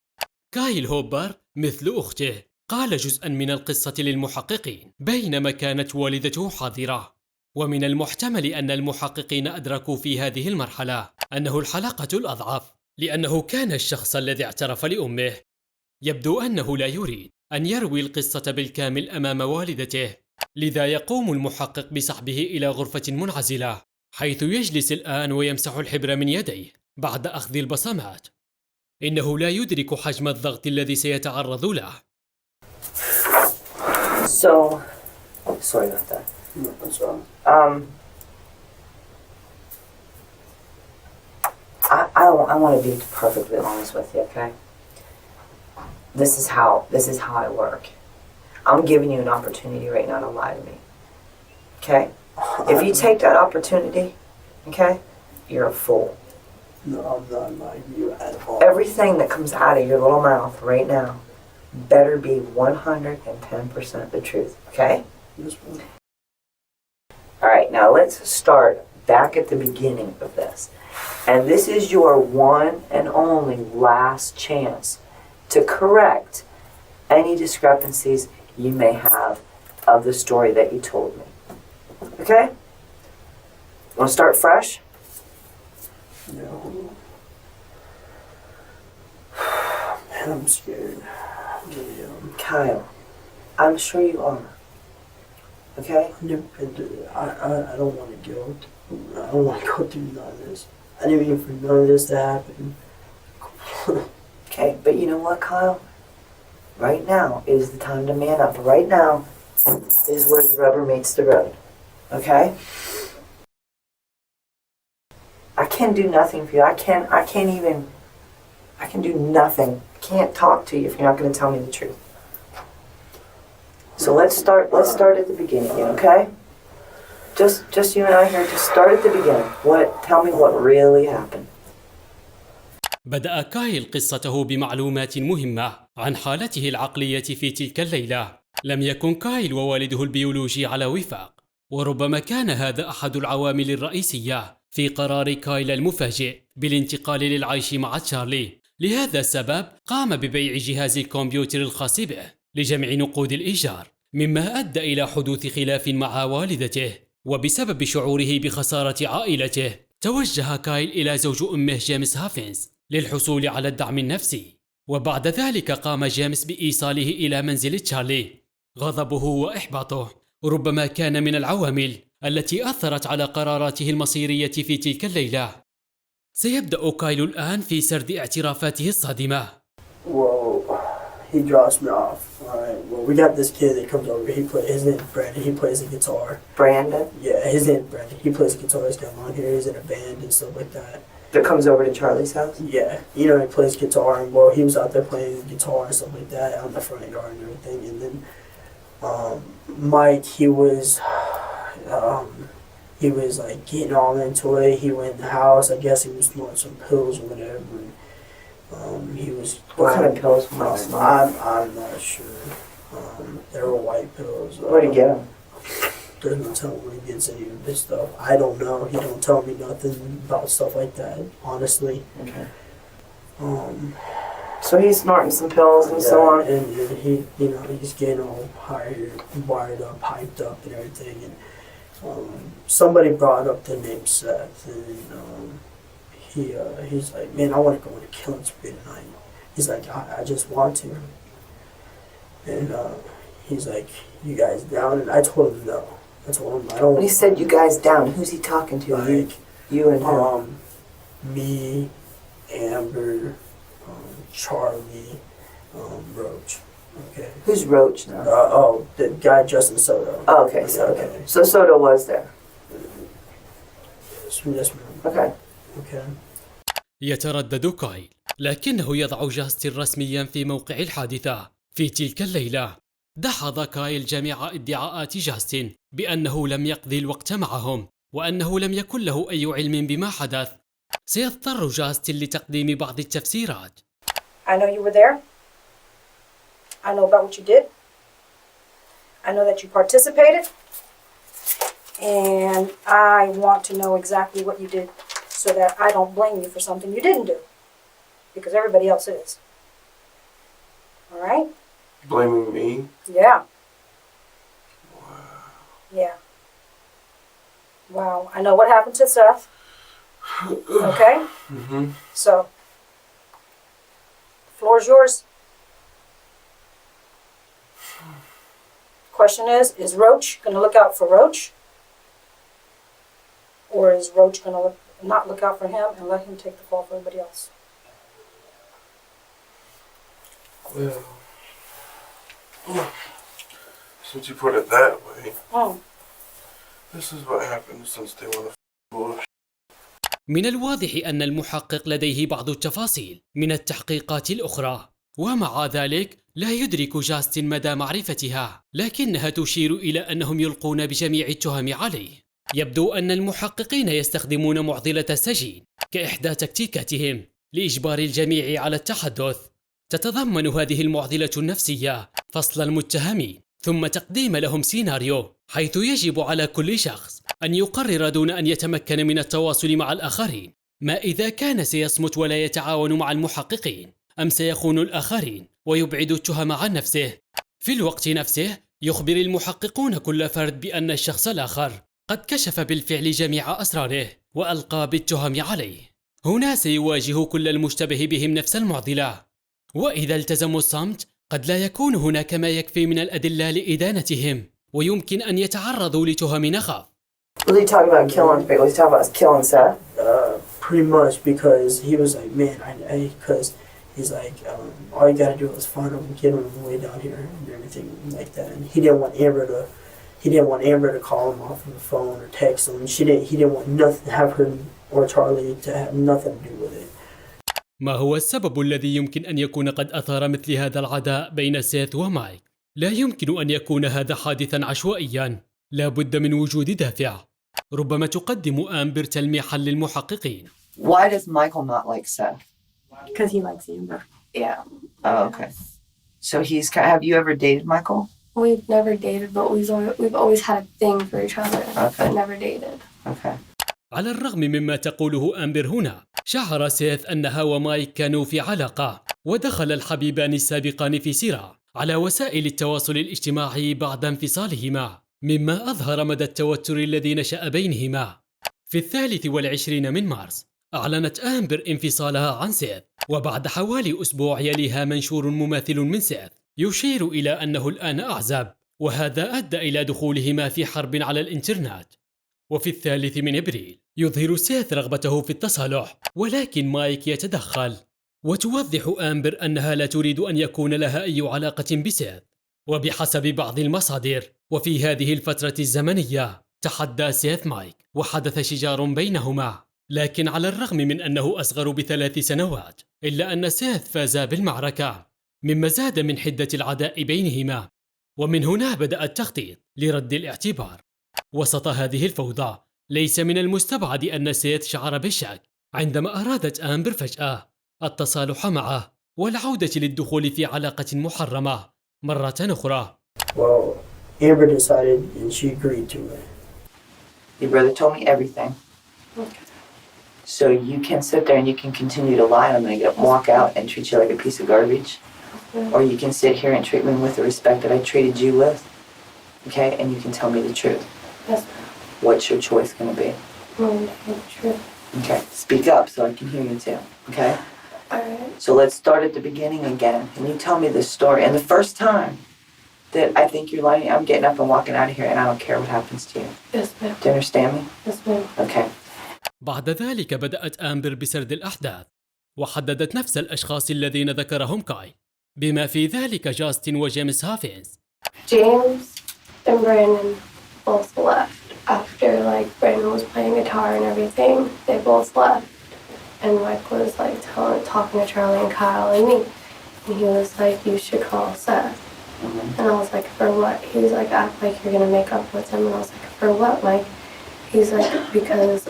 Speaker 4: كايل هوبر مثل أخته قال جزءا من القصة للمحققين بينما كانت والدته حاضرة، ومن المحتمل أن المحققين أدركوا في هذه المرحلة أنه الحلقة الأضعف، لأنه كان الشخص الذي اعترف لأمه. يبدو أنه لا يريد أن يروي القصة بالكامل أمام والدته، لذا يقوم المحقق بسحبه إلى غرفة منعزلة، حيث يجلس الآن ويمسح الحبر من يديه بعد أخذ البصمات. إنه لا يدرك حجم الضغط الذي سيتعرض له.
Speaker 7: So, sorry about that.
Speaker 1: What's wrong?
Speaker 7: I want to be perfectly honest with you, okay? This is how I work. I'm giving you an opportunity right now to lie to me. Okay? If you take that opportunity, okay, you're a fool.
Speaker 1: No, I'm not lying to you at all.
Speaker 7: Everything that comes out of your little mouth right now better be 110% the truth, okay?
Speaker 1: Yes, ma'am.
Speaker 7: All right, now let's start back at the beginning of this. And this is your one and only last chance to correct any discrepancies you may have of the story that you told me. Okay? Want to start fresh?
Speaker 1: No. Man, I'm scared. Really,
Speaker 7: Kyle, I'm sure you are. Okay?
Speaker 1: I've never been through it. I don't want to go. I don't want to go through none of this. I didn't mean for none of this to happen.
Speaker 7: Okay, but you know what, Kyle? Right now is the time to man up. Right now is where the rubber meets the road. Okay? I can do nothing for you. I can do nothing. I can't talk to you if you're not going to tell me the truth. So let's start at the beginning, okay? Just you and I here, just start at the beginning. Tell me what really happened.
Speaker 4: بدأ كايل قصته بمعلومات مهمة عن حالته العقلية في تلك الليلة. لم يكن كايل ووالده البيولوجي على وفاق، وربما كان هذا أحد العوامل الرئيسية في قرار كايل المفاجئ بالانتقال للعيش مع تشارلي. لهذا السبب قام ببيع جهاز الكمبيوتر الخاص به لجمع نقود الإيجار، مما أدى إلى حدوث خلاف مع والدته. وبسبب شعوره بخسارة عائلته توجه كايل إلى زوج أمه جيمس هافينز للحصول على الدعم النفسي. وبعد ذلك قام جيمس بإيصاله إلى منزل تشارلي. غضبه وإحباطه ربما كان من العوامل التي أثرت على قراراته المصيرية في تلك الليلة. سيبدأ كايل الآن في سرد اعترافاته الصادمة.
Speaker 1: Well, he drops me off. Alright, well, we got this kid that comes over. His name's Brandon. He plays the guitar.
Speaker 7: Brandon?
Speaker 1: Yeah, his name's Brandon. He plays the guitar. He's got long hair. He's in a band and stuff like that.
Speaker 7: That comes over to Charlie's house?
Speaker 1: Yeah, you know, he plays guitar, and well, he was out there playing guitar and stuff like that out in the front yard and everything. And then Mike, he was like getting all into it. He went in the house. I guess he was smoking some pills or whatever. And, he was.
Speaker 7: What kind of pills was he smoking?
Speaker 1: I'm not sure. They were white pills.
Speaker 7: Where'd he get them?
Speaker 1: There's no telling when he gets any of this stuff. I don't know. He don't tell me nothing about stuff like that, honestly.
Speaker 7: Okay.
Speaker 1: So
Speaker 7: he's snorting some pills and so on.
Speaker 1: And he, you know, he's getting all hired, wired up, hyped up, and everything. And somebody brought up the name Seth, and he's like, man, I want to go on a killing spree tonight. He's like, I just want to. And he's like, you guys down? And I told him no. I told him I don't.
Speaker 7: When he said you guys down, who's he talking to?
Speaker 1: Like,
Speaker 7: you and him.
Speaker 1: Me, Amber, Charlie, Roach. Okay.
Speaker 7: Who's Roach now?
Speaker 1: The guy Justin Soto.
Speaker 7: Oh, okay, Soto. Okay. So Soto was there.
Speaker 1: Yes, ma'am.
Speaker 7: Okay.
Speaker 1: Okay.
Speaker 4: يتردد كايل، لكنه يضع جاستن رسميا في موقع الحادثة. في تلك الليلة دحض كايل جميع ادعاءات جاستن بأنه لم يقضي الوقت معهم وأنه لم يكن له أي علم بما حدث. سيضطر جاستن لتقديم بعض التفسيرات.
Speaker 3: I know you were there. I know about what you did. I know that you participated. And I want to know exactly what you did so that I don't blame you for something you didn't do. Because everybody else is. All right?
Speaker 5: Blaming me?
Speaker 3: Yeah.
Speaker 5: Wow.
Speaker 3: Yeah. Wow. I know what happened to Seth. Okay?
Speaker 5: Mm-hmm.
Speaker 3: So, the floor is yours. Question is Roach going to look out for Roach? Or is Roach going to not look out for him and let him take the fall for everybody else?
Speaker 5: Well, since you put it that way, this is what happens since they want to bullshit.
Speaker 4: من الواضح أن المحقق لديه بعض التفاصيل من التحقيقات الأخرى، ومع ذلك لا يدرك جاستن مدى معرفتها، لكنها تشير إلى أنهم يلقون بجميع التهم عليه. يبدو أن المحققين يستخدمون معضلة السجين كإحدى تكتيكاتهم لإجبار الجميع على التحدث. تتضمن هذه المعضلة النفسية فصل المتهمين ثم تقديم لهم سيناريو، حيث يجب على كل شخص أن يقرر دون أن يتمكن من التواصل مع الآخرين ما إذا كان سيصمت ولا يتعاون مع المحققين أم سيخون الآخرين ويبعد التهم عن نفسه. في الوقت نفسه يخبر المحققون كل فرد بأن الشخص الآخر قد كشف بالفعل جميع أسراره وألقى بالتهم عليه. هنا سيواجه كل المشتبه بهم نفس المعضلة، وإذا التزموا الصمت قد لا يكون هناك ما يكفي من الأدلة لإدانتهم ويمكن أن يتعرضوا لتهم نخاف.
Speaker 7: Was he talking about killing? Was he talking about killing Seth?
Speaker 1: Pretty much, because he was like, man, because he's like, all you gotta do is find him, get him way down here and everything like that. And he didn't want Amber to call him off of the phone or text him. He didn't want nothing to have her or Charlie to have nothing to do with it.
Speaker 4: ما هو السبب الذي يمكن أن يكون قد أثار مثل هذا العداء بين سيث ومايك؟ لا يمكن أن يكون هذا حادثا عشوائيا، لا بد من وجود دافع. ربما تقدم آمبر تلميحا للمحققين.
Speaker 7: Why does Michael not like Seth?
Speaker 2: Because he likes Amber. Yeah.
Speaker 7: Oh, okay. So have you ever dated Michael?
Speaker 2: We've never dated, but we've always had a thing for each other,
Speaker 7: Okay.
Speaker 2: but never dated.
Speaker 7: Okay.
Speaker 4: على الرغم مما تقوله آمبر هنا، شعر سيث أنها ومايك كانوا في علاقة، ودخل الحبيبان السابقان في صراع على وسائل التواصل الاجتماعي بعد انفصالهما، مما أظهر مدى التوتر الذي نشأ بينهما. في 23 من مارس أعلنت آمبر انفصالها عن سيث، وبعد حوالي أسبوع يليها منشور مماثل من سيث يشير إلى أنه الآن أعزب، وهذا أدى إلى دخولهما في حرب على الإنترنت. وفي 3 من إبريل يظهر سيث رغبته في التصالح، ولكن مايك يتدخل، وتوضح آمبر أنها لا تريد أن يكون لها أي علاقة بسيث. وبحسب بعض المصادر وفي هذه الفترة الزمنية تحدى سيث مايك وحدث شجار بينهما، لكن على الرغم من أنه أصغر ب3 سنوات إلا أن سيث فاز بالمعركة، مما زاد من حدة العداء بينهما. ومن هنا بدأ التخطيط لرد الاعتبار. وسط هذه الفوضى ليس من المستبعد أن سيث شعر بالشك عندما أرادت آمبر فجأة التصالح معه والعودة للدخول في علاقة محرمة مرة أخرى.
Speaker 1: Well, Amber decided and she agreed to it.
Speaker 7: Your brother told me everything.
Speaker 2: Okay.
Speaker 7: So you can sit there and you can continue to lie and I'm going to walk out and treat you like a piece of garbage. Or you can sit here and treat me with the respect that I treated you with. Okay? And you can tell me the truth.
Speaker 2: Yes.
Speaker 7: What's your choice going to be?
Speaker 2: True.
Speaker 7: Okay. Speak up so I can hear you too. Okay?
Speaker 2: Alright.
Speaker 7: So let's start at the beginning again. Can you tell me this story? And the first time that I think you're lying, I'm getting up and walking out of here and I don't care what happens to you.
Speaker 2: Yes, ma'am.
Speaker 7: Do you understand me?
Speaker 2: Yes, ma'am.
Speaker 7: Okay.
Speaker 4: بعد ذلك بدأت آمبر بسرد الأحداث، وحددت نفس الأشخاص الذين ذكرهم كاي، بما في ذلك جاستن وجيمس هافينز.
Speaker 2: James and Brandon both left after Brandon was playing guitar and everything. They both left, and Mike was talking to Charlie and Kyle and me, and he was like, "You should call Seth." And I was like, "For what?" He was like, "Act like you're gonna make up with him." And I was like, "For what, Mike?" He's like, "Because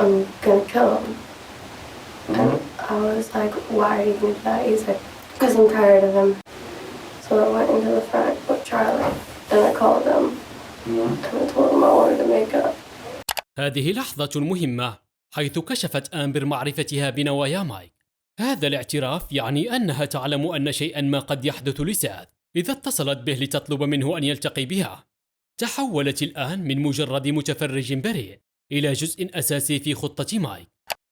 Speaker 2: I'm gonna kill him." And I was like, "Why are you gonna do that?" He's like, "Because I'm tired of him." So I went into the front with Charlie and I called him and I told him I wanted to make up.
Speaker 4: هذه لحظة مهمة حيث كشفت آمبر معرفتها بنوايا مايك. هذا الاعتراف يعني أنها تعلم أن شيئا ما قد يحدث لسيث إذا اتصلت به لتطلب منه أن يلتقي بها. تحولت الآن من مجرد متفرج بريء إلى جزء أساسي في خطة مايك.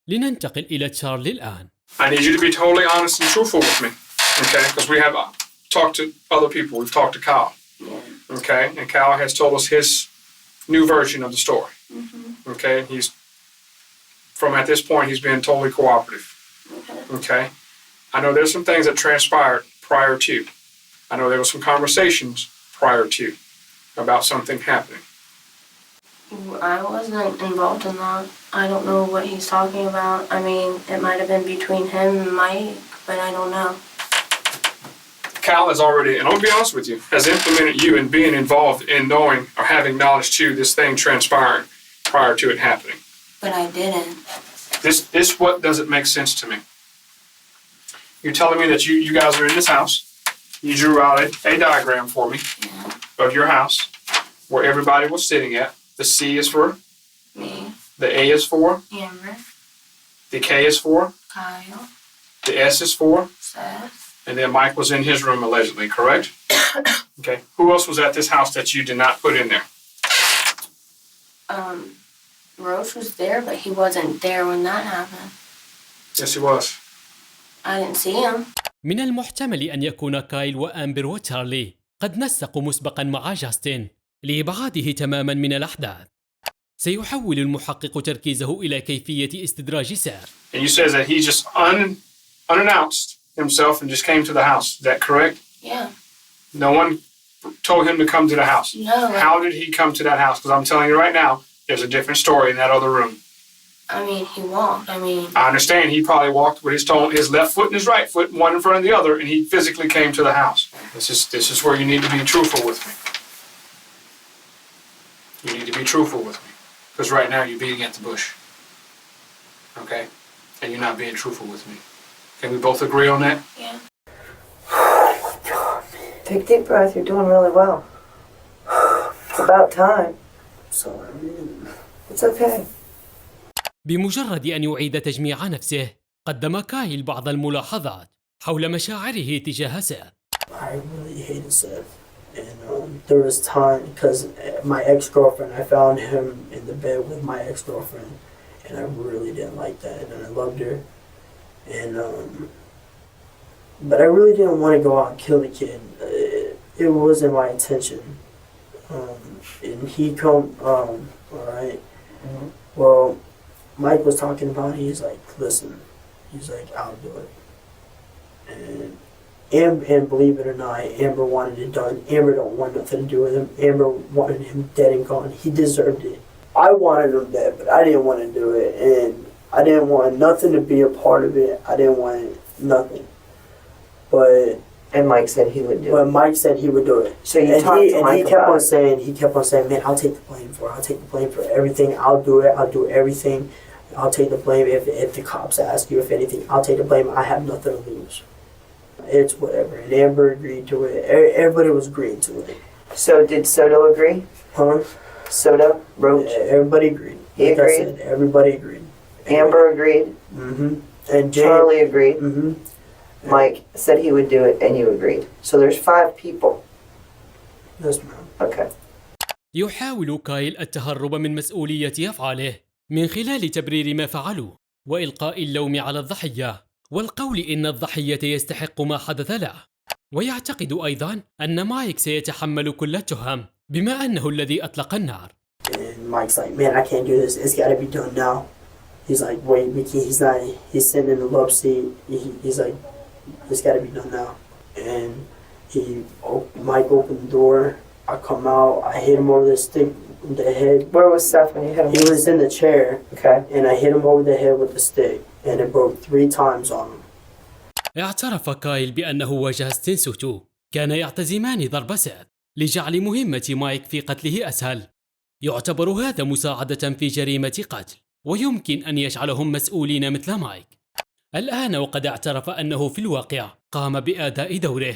Speaker 4: لننتقل إلى تشارلي الآن.
Speaker 6: I need you to be totally honest and truthful with me, okay? Because we have talked to other people. We've talked to Kyle, okay? And Kyle has told us his new version of the story, okay? At this point, he's been totally cooperative, okay? I know there's some things that transpired prior to. I know there were some conversations prior to about something happening.
Speaker 2: I wasn't involved in that. I don't know what he's talking about. I mean, it might have been between him and Mike, but I don't know.
Speaker 6: Cal has already, and I'll be honest with you, has implemented you in being involved in knowing or having knowledge to this thing transpiring prior to it happening.
Speaker 2: But I didn't.
Speaker 6: This what doesn't make sense to me. You're telling me that you guys are in this house. You drew out a diagram for me
Speaker 2: Yeah.
Speaker 6: of your house where everybody was sitting at. The C is for
Speaker 2: Me.
Speaker 6: the A is for,
Speaker 2: Amber.
Speaker 6: the K is for,
Speaker 2: Kyle.
Speaker 6: the S is for,
Speaker 2: Seth.
Speaker 6: and then Mike was in his room allegedly, correct? Okay. Who else was at this house that you did not put in there?
Speaker 2: Roach was there, but he wasn't there when that happened.
Speaker 6: Yes, he was.
Speaker 2: I didn't see him.
Speaker 4: من المحتمل أن يكون كايل وأمبر وتشارلي قد نسقوا مسبقا مع جاستن لإبعاده تماما من الأحداث. سيحول المحقق تركيزه إلى كيفية استدراج سير.
Speaker 6: And you said that he just unannounced himself and just came to the house. Is that correct?
Speaker 2: Yeah.
Speaker 6: No one told him to come to the house.
Speaker 2: No.
Speaker 6: How did he come to that house? Because I'm telling you right now, there's a different story in that other room.
Speaker 2: I mean, he walked.
Speaker 6: I understand he probably walked with his left foot and his right foot, one in front of the other, and he physically came to the house. This is where you need to be truthful with me. You need to be truthful with me. Because right now you're beating at the bush. Okay? And you're not being truthful with me. Can we both agree on that?
Speaker 2: Yeah.
Speaker 7: Take a deep breath. You're doing really well. It's about time.
Speaker 1: Sorry.
Speaker 7: It's okay.
Speaker 4: بمجرد أن يعيد تجميع نفسه قدم كايل بعض الملاحظات حول مشاعره تجاه سير.
Speaker 1: I really hated Seth. And there was time, because my ex-girlfriend, I found him in the bed with my ex-girlfriend. And I really didn't like that. And I loved her. And, but I really didn't want to go out and kill the kid. It wasn't my intention. And he alright.
Speaker 7: Mm-hmm.
Speaker 1: Well, Mike was talking about it. He's like, listen, he's like, I'll do it. And believe it or not, Amber wanted it done. Amber don't want nothing to do with him. Amber wanted him dead and gone. He deserved it. I wanted him dead, but I didn't want to do it. And I didn't want nothing to be a part of it. I didn't want nothing.
Speaker 7: And Mike said he would do it.
Speaker 1: But Mike said he would do it.
Speaker 7: So you talked to Mike
Speaker 1: he kept on saying, man, I'll take the blame for it. I'll take the blame for everything. I'll do it. I'll do everything. I'll take the blame. If the cops ask you if anything, I'll take the blame. I have nothing to lose. It's whatever. And Amber agreed to it. Everybody was agreeing to it.
Speaker 7: So did Soto agree?
Speaker 1: Huh?
Speaker 7: Soto? Roach?
Speaker 1: Everybody agreed.
Speaker 7: He
Speaker 1: Like
Speaker 7: agreed?
Speaker 1: I said, everybody agreed.
Speaker 7: Amber agreed?
Speaker 1: Mm-hmm. And Jay,
Speaker 7: Charlie agreed?
Speaker 1: Mm-hmm.
Speaker 7: Mike said he would do it and you agreed. So there's 5 people.
Speaker 1: Yes, ma'am.
Speaker 7: Okay.
Speaker 4: يحاول كايل التهرب من مسؤولية أفعاله من خلال تبرير ما فعلوا وإلقاء اللوم على الضحية والقول إن الضحية يستحق ما حدث له. ويعتقد أيضا أن مايك سيتحمل كل التهم بما أنه الذي أطلق النار.
Speaker 1: And Mike's like, man, I can't do this. It's got to be done now. He's like, wait, Mickey, he's sitting in the love seat. He's like, it's got to be done now. And Mike opened the door. I come out. I hit him over the stick, the head.
Speaker 7: Where was Seth when you hit him?
Speaker 1: He was in the chair.
Speaker 7: Okay.
Speaker 1: And I hit him over the head with the stick. And it broke 3 times on him.
Speaker 4: اعترف كايل بأنه وجاستن سوتو كان يعتزمان ضرب سير لجعل مهمة مايك في قتله أسهل. يعتبر هذا مساعدة في جريمة قتل ويمكن أن يجعلهم مسؤولين مثل مايك. الآن وقد اعترف أنه في الواقع قام بأداء دوره.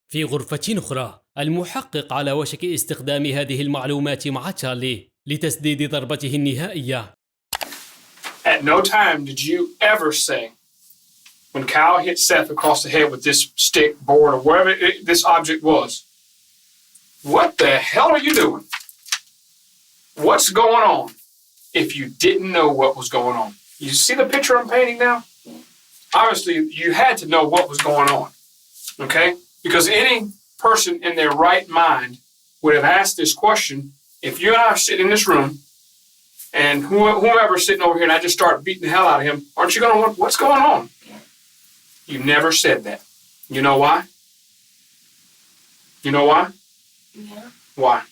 Speaker 4: في غرفة أخرى المحقق على وشك استخدام هذه المعلومات مع تشارلي لتسديد ضربته النهائية.
Speaker 6: At no time did you ever say, when Kyle hit Seth across the head with this stick, board, or wherever this object was, what the hell are you doing? What's going on? If you didn't know what was going on. You see the picture I'm painting now? Obviously, you had to know what was going on. Okay? Because any person in their right mind would have asked this question. If you and I are sitting in this room, and whoever's sitting over here, and I just start beating the hell out of him, aren't you going to wonder what's going on? You never said that. You know why? You know why?
Speaker 2: Yeah.
Speaker 6: Why?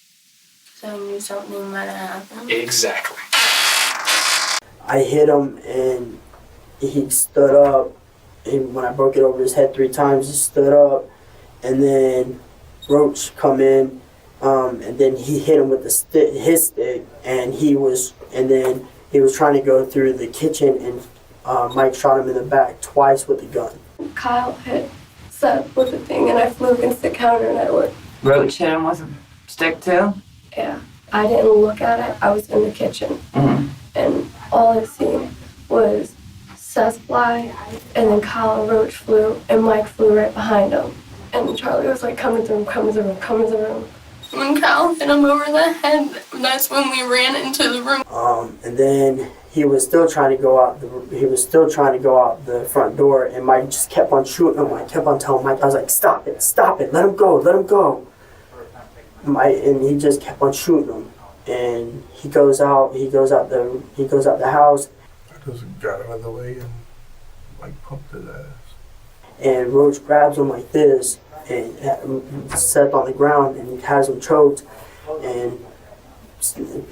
Speaker 2: So I knew something might have happened.
Speaker 6: Exactly.
Speaker 1: I hit him and he stood up. And when I broke it over his head 3 times, he stood up. And then Roach come in. and then he hit him with his stick, and then he was trying to go through the kitchen, and Mike shot him in the back twice with the gun.
Speaker 2: Kyle hit Seth with the thing, and I flew against the counter, and I looked.
Speaker 7: Roach hit him with a stick too?
Speaker 2: Yeah, I didn't look at it. I was in the kitchen, and all I seen was Seth fly, and then Kyle and Roach flew, and Mike flew right behind him. And Charlie was like, come into the room, come into the room, come into the room. When Kyle hit him over the head, that's when we ran into the room.
Speaker 1: And then he was still trying to go out the front door, and Mike just kept on shooting him. I kept on telling Mike, I was like, stop it, let him go. And he just kept on shooting him. And he goes out the house.
Speaker 5: I just got out of the way and like pumped his ass.
Speaker 1: And Roach grabs him like this and set on the ground and has him choked. And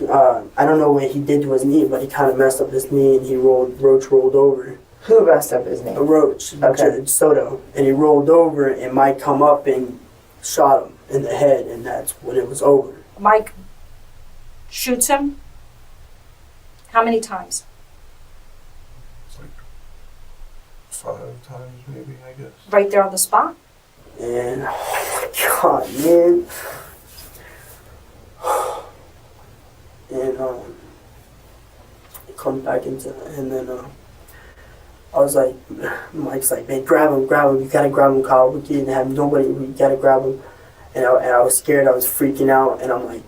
Speaker 1: I don't know what he did to his knee, but he kind of messed up his knee, and Roach rolled over.
Speaker 7: Who messed up his name?
Speaker 1: Roach,
Speaker 7: Okay.
Speaker 1: Soto. And he rolled over, and Mike come up and shot him in the head, and that's when it was over.
Speaker 3: Mike shoots him. How many times?
Speaker 5: It's like 5 times maybe, I guess.
Speaker 3: Right there on the spot?
Speaker 1: And oh my God, man. And it comes back into, and then I was like, Mike's like, man, grab him, you gotta grab him, Kyle. We can't have nobody, we gotta grab him. And I was scared, I was freaking out, and I'm like,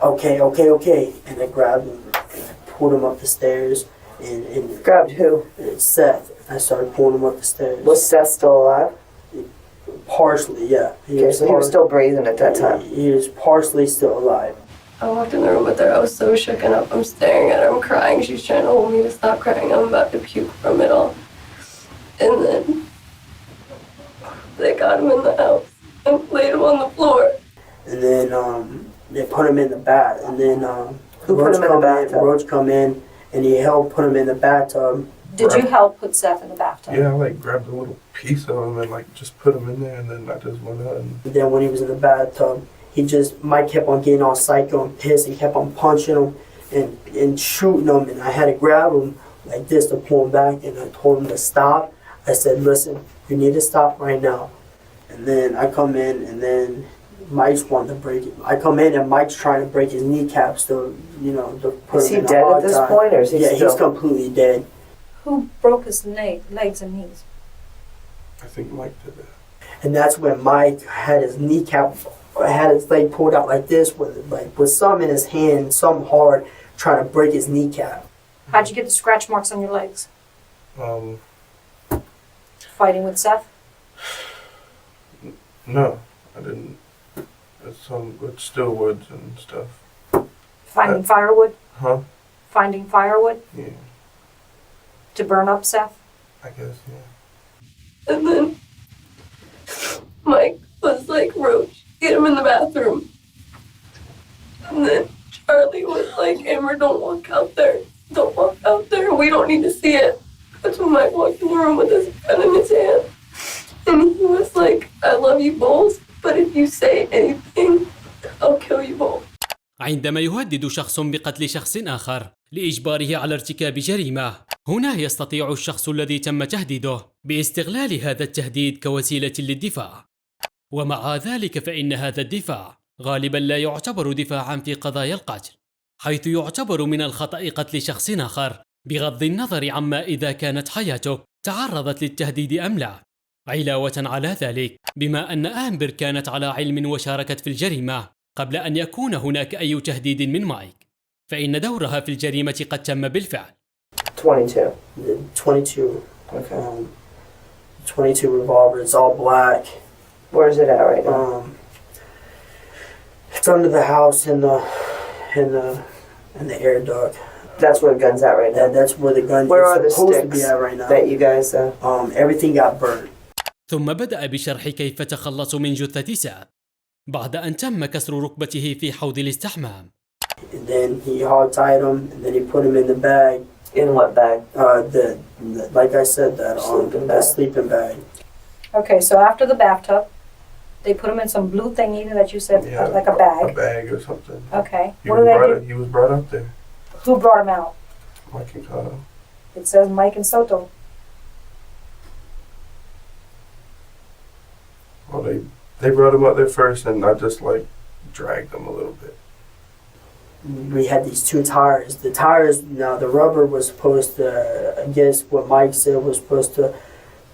Speaker 1: okay. And I grabbed him, and I pulled him up the stairs, and
Speaker 7: Grabbed who?
Speaker 1: Seth. I started pulling him up the stairs.
Speaker 7: Was Seth still alive?
Speaker 1: Partially, yeah.
Speaker 7: Okay, so he was still breathing at that time.
Speaker 1: He was partially still alive.
Speaker 2: I walked in the room with her. I was so shooken up. I'm staring at her. I'm crying. She's trying to hold me to stop crying. I'm about to puke from it all. And then they got him in the house and laid him on the floor.
Speaker 1: And then they put him in the bath. And then
Speaker 7: Who put him in the bathtub?
Speaker 1: Roach come in, and he helped put him in the bathtub.
Speaker 3: Did you help put Seth in the bathtub?
Speaker 5: Yeah, I like grabbed a little piece of him and like just put him in there, and then I just went out. And
Speaker 1: Then when he was in the bathtub, Mike kept on getting all psycho and pissed. He kept on punching him and shooting him, and I had to grab him like this to pull him back, and I told him to stop. I said, listen, you need to stop right now. And then I come in, and then Mike's wanting to break it. I come in, and Mike's trying to break his kneecaps to put
Speaker 7: Is
Speaker 1: him
Speaker 7: he
Speaker 1: in a
Speaker 7: dead
Speaker 1: hog
Speaker 7: at this
Speaker 1: tie.
Speaker 7: point, or is he
Speaker 1: Yeah,
Speaker 7: still?
Speaker 1: he's completely dead.
Speaker 3: Who broke his legs and knees?
Speaker 5: I think Mike did that.
Speaker 1: And that's when Mike had his kneecap, had his leg pulled out like this, with some in his hand, some hard, trying to break his kneecap.
Speaker 3: How'd you get the scratch marks on your legs? Fighting with Seth?
Speaker 5: No, I didn't. It's some with still woods and stuff.
Speaker 3: Finding firewood?
Speaker 5: Huh?
Speaker 3: Finding firewood
Speaker 5: Yeah,
Speaker 3: to burn up Seth?
Speaker 5: I guess, yeah.
Speaker 2: And then Mike was like, Roach, get him in the bathroom. And then Charlie was like, Amber, don't walk out there. Don't walk out there. We don't need to see it. That's when Mike walked in the room with his gun in his hand. And he was like, I love you both, but if you say anything, I'll kill you both.
Speaker 4: عندما يهدد شخص بقتل شخص آخر لإجباره على ارتكاب جريمة، هنا يستطيع الشخص الذي تم تهديده باستغلال هذا التهديد كوسيلة للدفاع. ومع ذلك فإن هذا الدفاع غالبا لا يعتبر دفاعا في قضايا القتل، حيث يعتبر من الخطأ قتل شخص آخر بغض النظر عما إذا كانت حياتك تعرضت للتهديد أم لا. علاوة على ذلك، بما أن آمبر كانت على علم وشاركت في الجريمة قبل أن يكون هناك أي تهديد من مايك، فإن دورها في الجريمة قد تم بالفعل.
Speaker 1: 22.
Speaker 7: Okay.
Speaker 1: 22 revolver. It's all black.
Speaker 7: Where is it at right now?
Speaker 1: It's under the house in the air duct.
Speaker 7: That's where the gun's at right now.
Speaker 1: That's where the gun
Speaker 7: Where are the
Speaker 1: is supposed to be
Speaker 7: sticks
Speaker 1: at right now.
Speaker 7: that you guys?
Speaker 1: Everything got burned.
Speaker 4: ثم بدأ بشرح كيف تخلص من جثة سعد بعد أن تم كسر ركبته في حوض الاستحمام.
Speaker 1: And then he hog-tied him, and then he put him in the bag.
Speaker 7: In what bag?
Speaker 1: Like I said, that
Speaker 7: Sleeping
Speaker 1: that
Speaker 7: bag.
Speaker 1: sleeping bag.
Speaker 3: Okay, so after the bathtub, They put him in some blue thingy that you said,
Speaker 5: Yeah,
Speaker 3: like a bag.
Speaker 5: A bag or something.
Speaker 3: Okay.
Speaker 5: He
Speaker 3: What
Speaker 5: was
Speaker 3: do they
Speaker 5: brought
Speaker 3: do?
Speaker 5: He was brought up there.
Speaker 3: Who brought him out?
Speaker 5: Mike and Kyle.
Speaker 3: It says Mike and Soto.
Speaker 5: Well, they brought him up there first, and I just like dragged him a little bit.
Speaker 1: We had these two tires. The tires, now the rubber was supposed to, I guess what Mike said was supposed to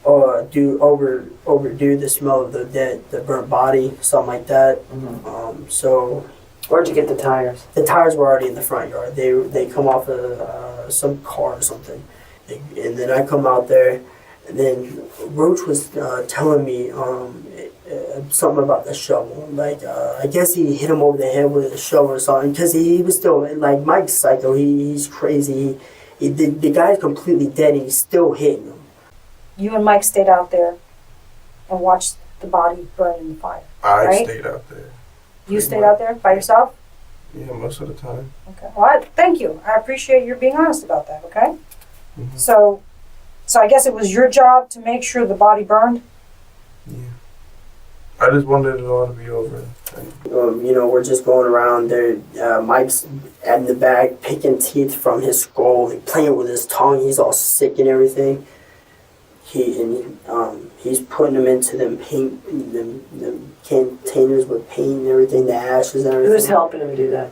Speaker 1: overdo the smell of the burnt body, something like that. So
Speaker 7: Where'd you get the tires?
Speaker 1: the tires were already in the front yard. They come off of some car or something, and then I come out there, and then Roach was telling me something about the shovel. Like I guess he hit him over the head with a shovel or something, because he was still, like, Mike's psycho. He's crazy. The guy's completely dead, and he's still hitting him.
Speaker 3: You and Mike stayed out there and watched the body burn in the fire.
Speaker 5: I
Speaker 3: Right?
Speaker 5: stayed out there.
Speaker 3: You
Speaker 5: Pretty
Speaker 3: stayed
Speaker 5: much.
Speaker 3: out there by yourself?
Speaker 5: Yeah, most of the time.
Speaker 3: Okay. Well, thank you. I appreciate your being honest about that, okay?
Speaker 5: Mhm.
Speaker 3: So I guess it was your job to make sure the body burned?
Speaker 5: Yeah. I just wanted it all to be over. And
Speaker 1: We're just going around there. Mike's in the back picking teeth from his skull and playing with his tongue. He's all sick and everything. He's putting them into them containers with paint and everything, the ashes and everything.
Speaker 7: Who's helping him do that?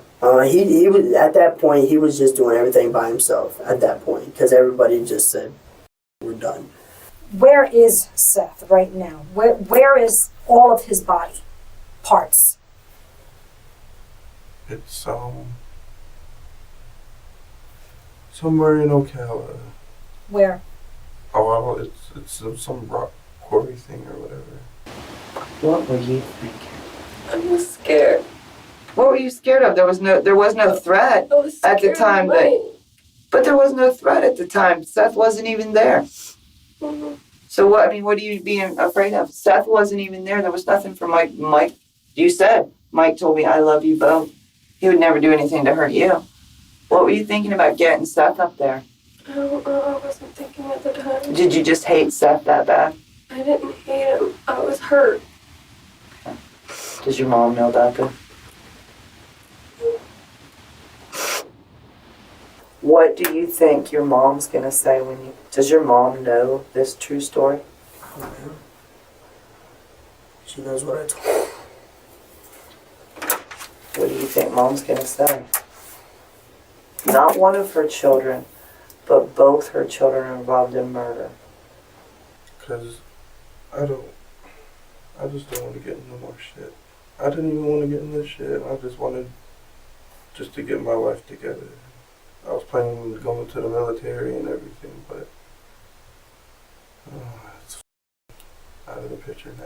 Speaker 1: He was at that point. He was just doing everything by himself at that point, because everybody just said, "We're done."
Speaker 3: Where is Seth right now? Where is all of his body parts?
Speaker 5: it's somewhere in Ocala.
Speaker 3: Where?
Speaker 5: Oh, it's some rock quarry thing or whatever.
Speaker 7: What were you thinking?
Speaker 2: I was scared.
Speaker 7: What were you scared of? There was no threat
Speaker 2: I was
Speaker 7: at the
Speaker 2: scared
Speaker 7: time
Speaker 2: of Mike.
Speaker 7: but there was no threat at the time. Seth wasn't even there.
Speaker 2: Mhm.
Speaker 7: So what are you being afraid of? Seth wasn't even there. There was nothing for Mike. Mike, you said, Mike told me, I love you both. He would never do anything to hurt you. What were you thinking about getting Seth up there?
Speaker 2: I don't know. I wasn't thinking at the time.
Speaker 7: Did you just hate Seth that bad?
Speaker 2: I didn't hate him. I was hurt.
Speaker 7: Does your mom know about this? What do you think your mom's gonna say when you... Does your mom know this true story?
Speaker 1: Oh, man. She knows what I told her.
Speaker 7: What do you think mom's gonna say? Not one of her children, but both her children are involved in murder.
Speaker 5: Because I just don't want to get in no more shit. I didn't even want to get in this shit. I just wanted just to get my life together. I was planning on going to the military and everything, but it's out of the picture now.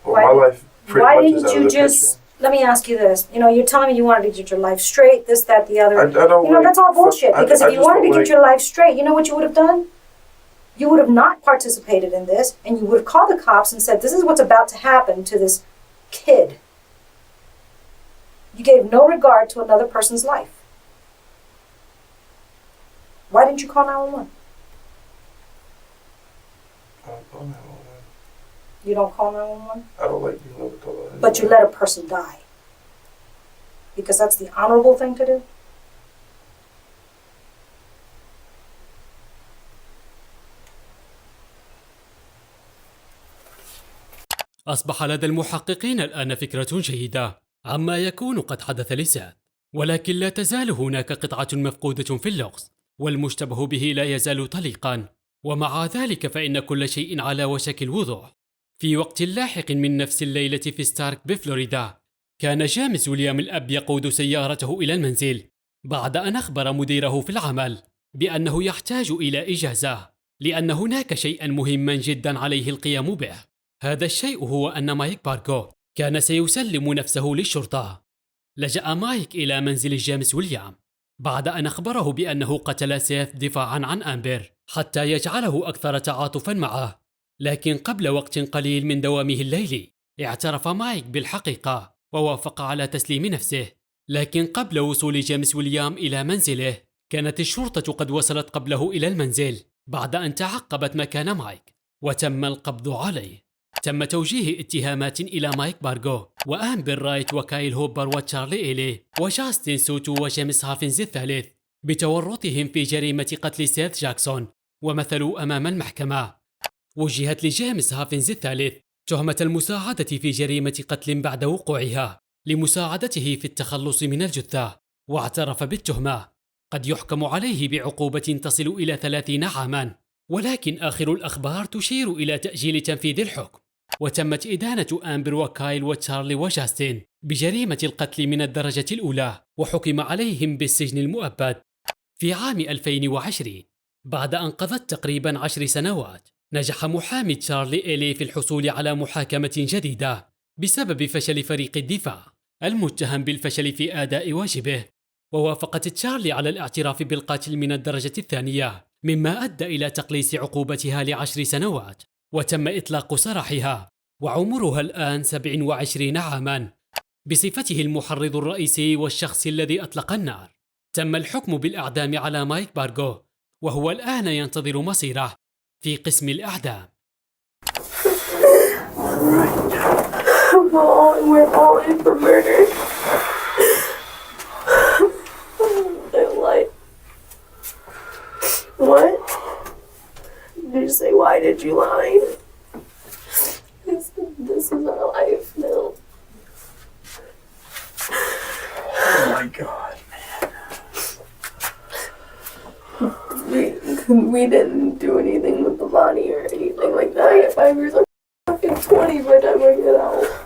Speaker 5: Well,
Speaker 3: Why-
Speaker 5: my life pretty
Speaker 3: Why
Speaker 5: much is
Speaker 3: didn't
Speaker 5: out
Speaker 3: you
Speaker 5: of the
Speaker 3: just... Let me ask you this. You're telling me you wanted to get your life straight, this, that, the other.
Speaker 5: picture. I don't
Speaker 3: That's all bullshit. Because if you wanted to get
Speaker 5: like,
Speaker 3: your life straight, you know what you would have done? You would have not participated in this, and you would have called the cops and said, this is what's about to happen to this kid. You gave no regard to another person's life. Why didn't you call 911?
Speaker 5: I don't know.
Speaker 3: You don't call 911?
Speaker 5: I don't like dealing with all that.
Speaker 3: But you let a person die. Because that's the honorable thing to do.
Speaker 4: أصبح لدى المحققين الآن فكرة جيدة عما يكون قد حدث لسات، ولكن لا تزال هناك قطعة مفقودة في اللغز، والمشتبه به لا يزال طليقا، ومع ذلك فإن كل شيء على وشك الوضوح. في وقت لاحق من نفس الليلة في ستارك بفلوريدا، كان جيمس ويليام الأب يقود سيارته إلى المنزل بعد أن أخبر مديره في العمل بأنه يحتاج إلى إجازة لأن هناك شيئا مهما جدا عليه القيام به. هذا الشيء هو أن مايك باركو كان سيسلم نفسه للشرطة. لجأ مايك إلى منزل جيمس ويليام بعد أن أخبره بأنه قتل سيث دفاعا عن أمبر حتى يجعله أكثر تعاطفا معه. لكن قبل وقت قليل من دوامه الليلي اعترف مايك بالحقيقة ووافق على تسليم نفسه. لكن قبل وصول جيمس ويليام إلى منزله كانت الشرطة قد وصلت قبله إلى المنزل بعد أن تعقبت مكان مايك وتم القبض عليه. تم توجيه اتهامات إلى مايك بارغو وآمبر رايت وكايل هوبر وتشارلي إيلي وجاستن سوتو وجيمس هافنز الثالث بتورطهم في جريمة قتل سيث جاكسون ومثلوا أمام المحكمة. وجهت لجيمس هافنز الثالث تهمة المساعدة في جريمة قتل بعد وقوعها لمساعدته في التخلص من الجثة، واعترف بالتهمة. قد يحكم عليه بعقوبة تصل إلى 30 عاماً، ولكن آخر الأخبار تشير إلى تأجيل تنفيذ الحكم. وتمت إدانة آمبر وكايل وتشارلي وجاستن بجريمة القتل من الدرجة الأولى، وحكم عليهم بالسجن المؤبد في عام 2020 بعد أن قضت تقريباً 10 سنوات. نجح محامي تشارلي إيلي في الحصول على محاكمة جديدة بسبب فشل فريق الدفاع المتهم بالفشل في أداء واجبه، ووافقت تشارلي على الاعتراف بالقتل من الدرجة الثانية، مما أدى إلى تقليص عقوبتها ل10 سنوات، وتم إطلاق سراحها وعمرها الآن 27 عاماً بصفته المحرض الرئيسي والشخص الذي أطلق النار. تم الحكم بالإعدام على مايك بارغو، وهو الآن ينتظر مصيره في قسم الأعدام.
Speaker 2: We're all in for murder. Like, what? Did you say, why did you lie? This is our life now.
Speaker 1: Oh my God,
Speaker 2: man. We didn't do anything with the body or anything like that. 5 years, I'm fucking 20 by the time I get out.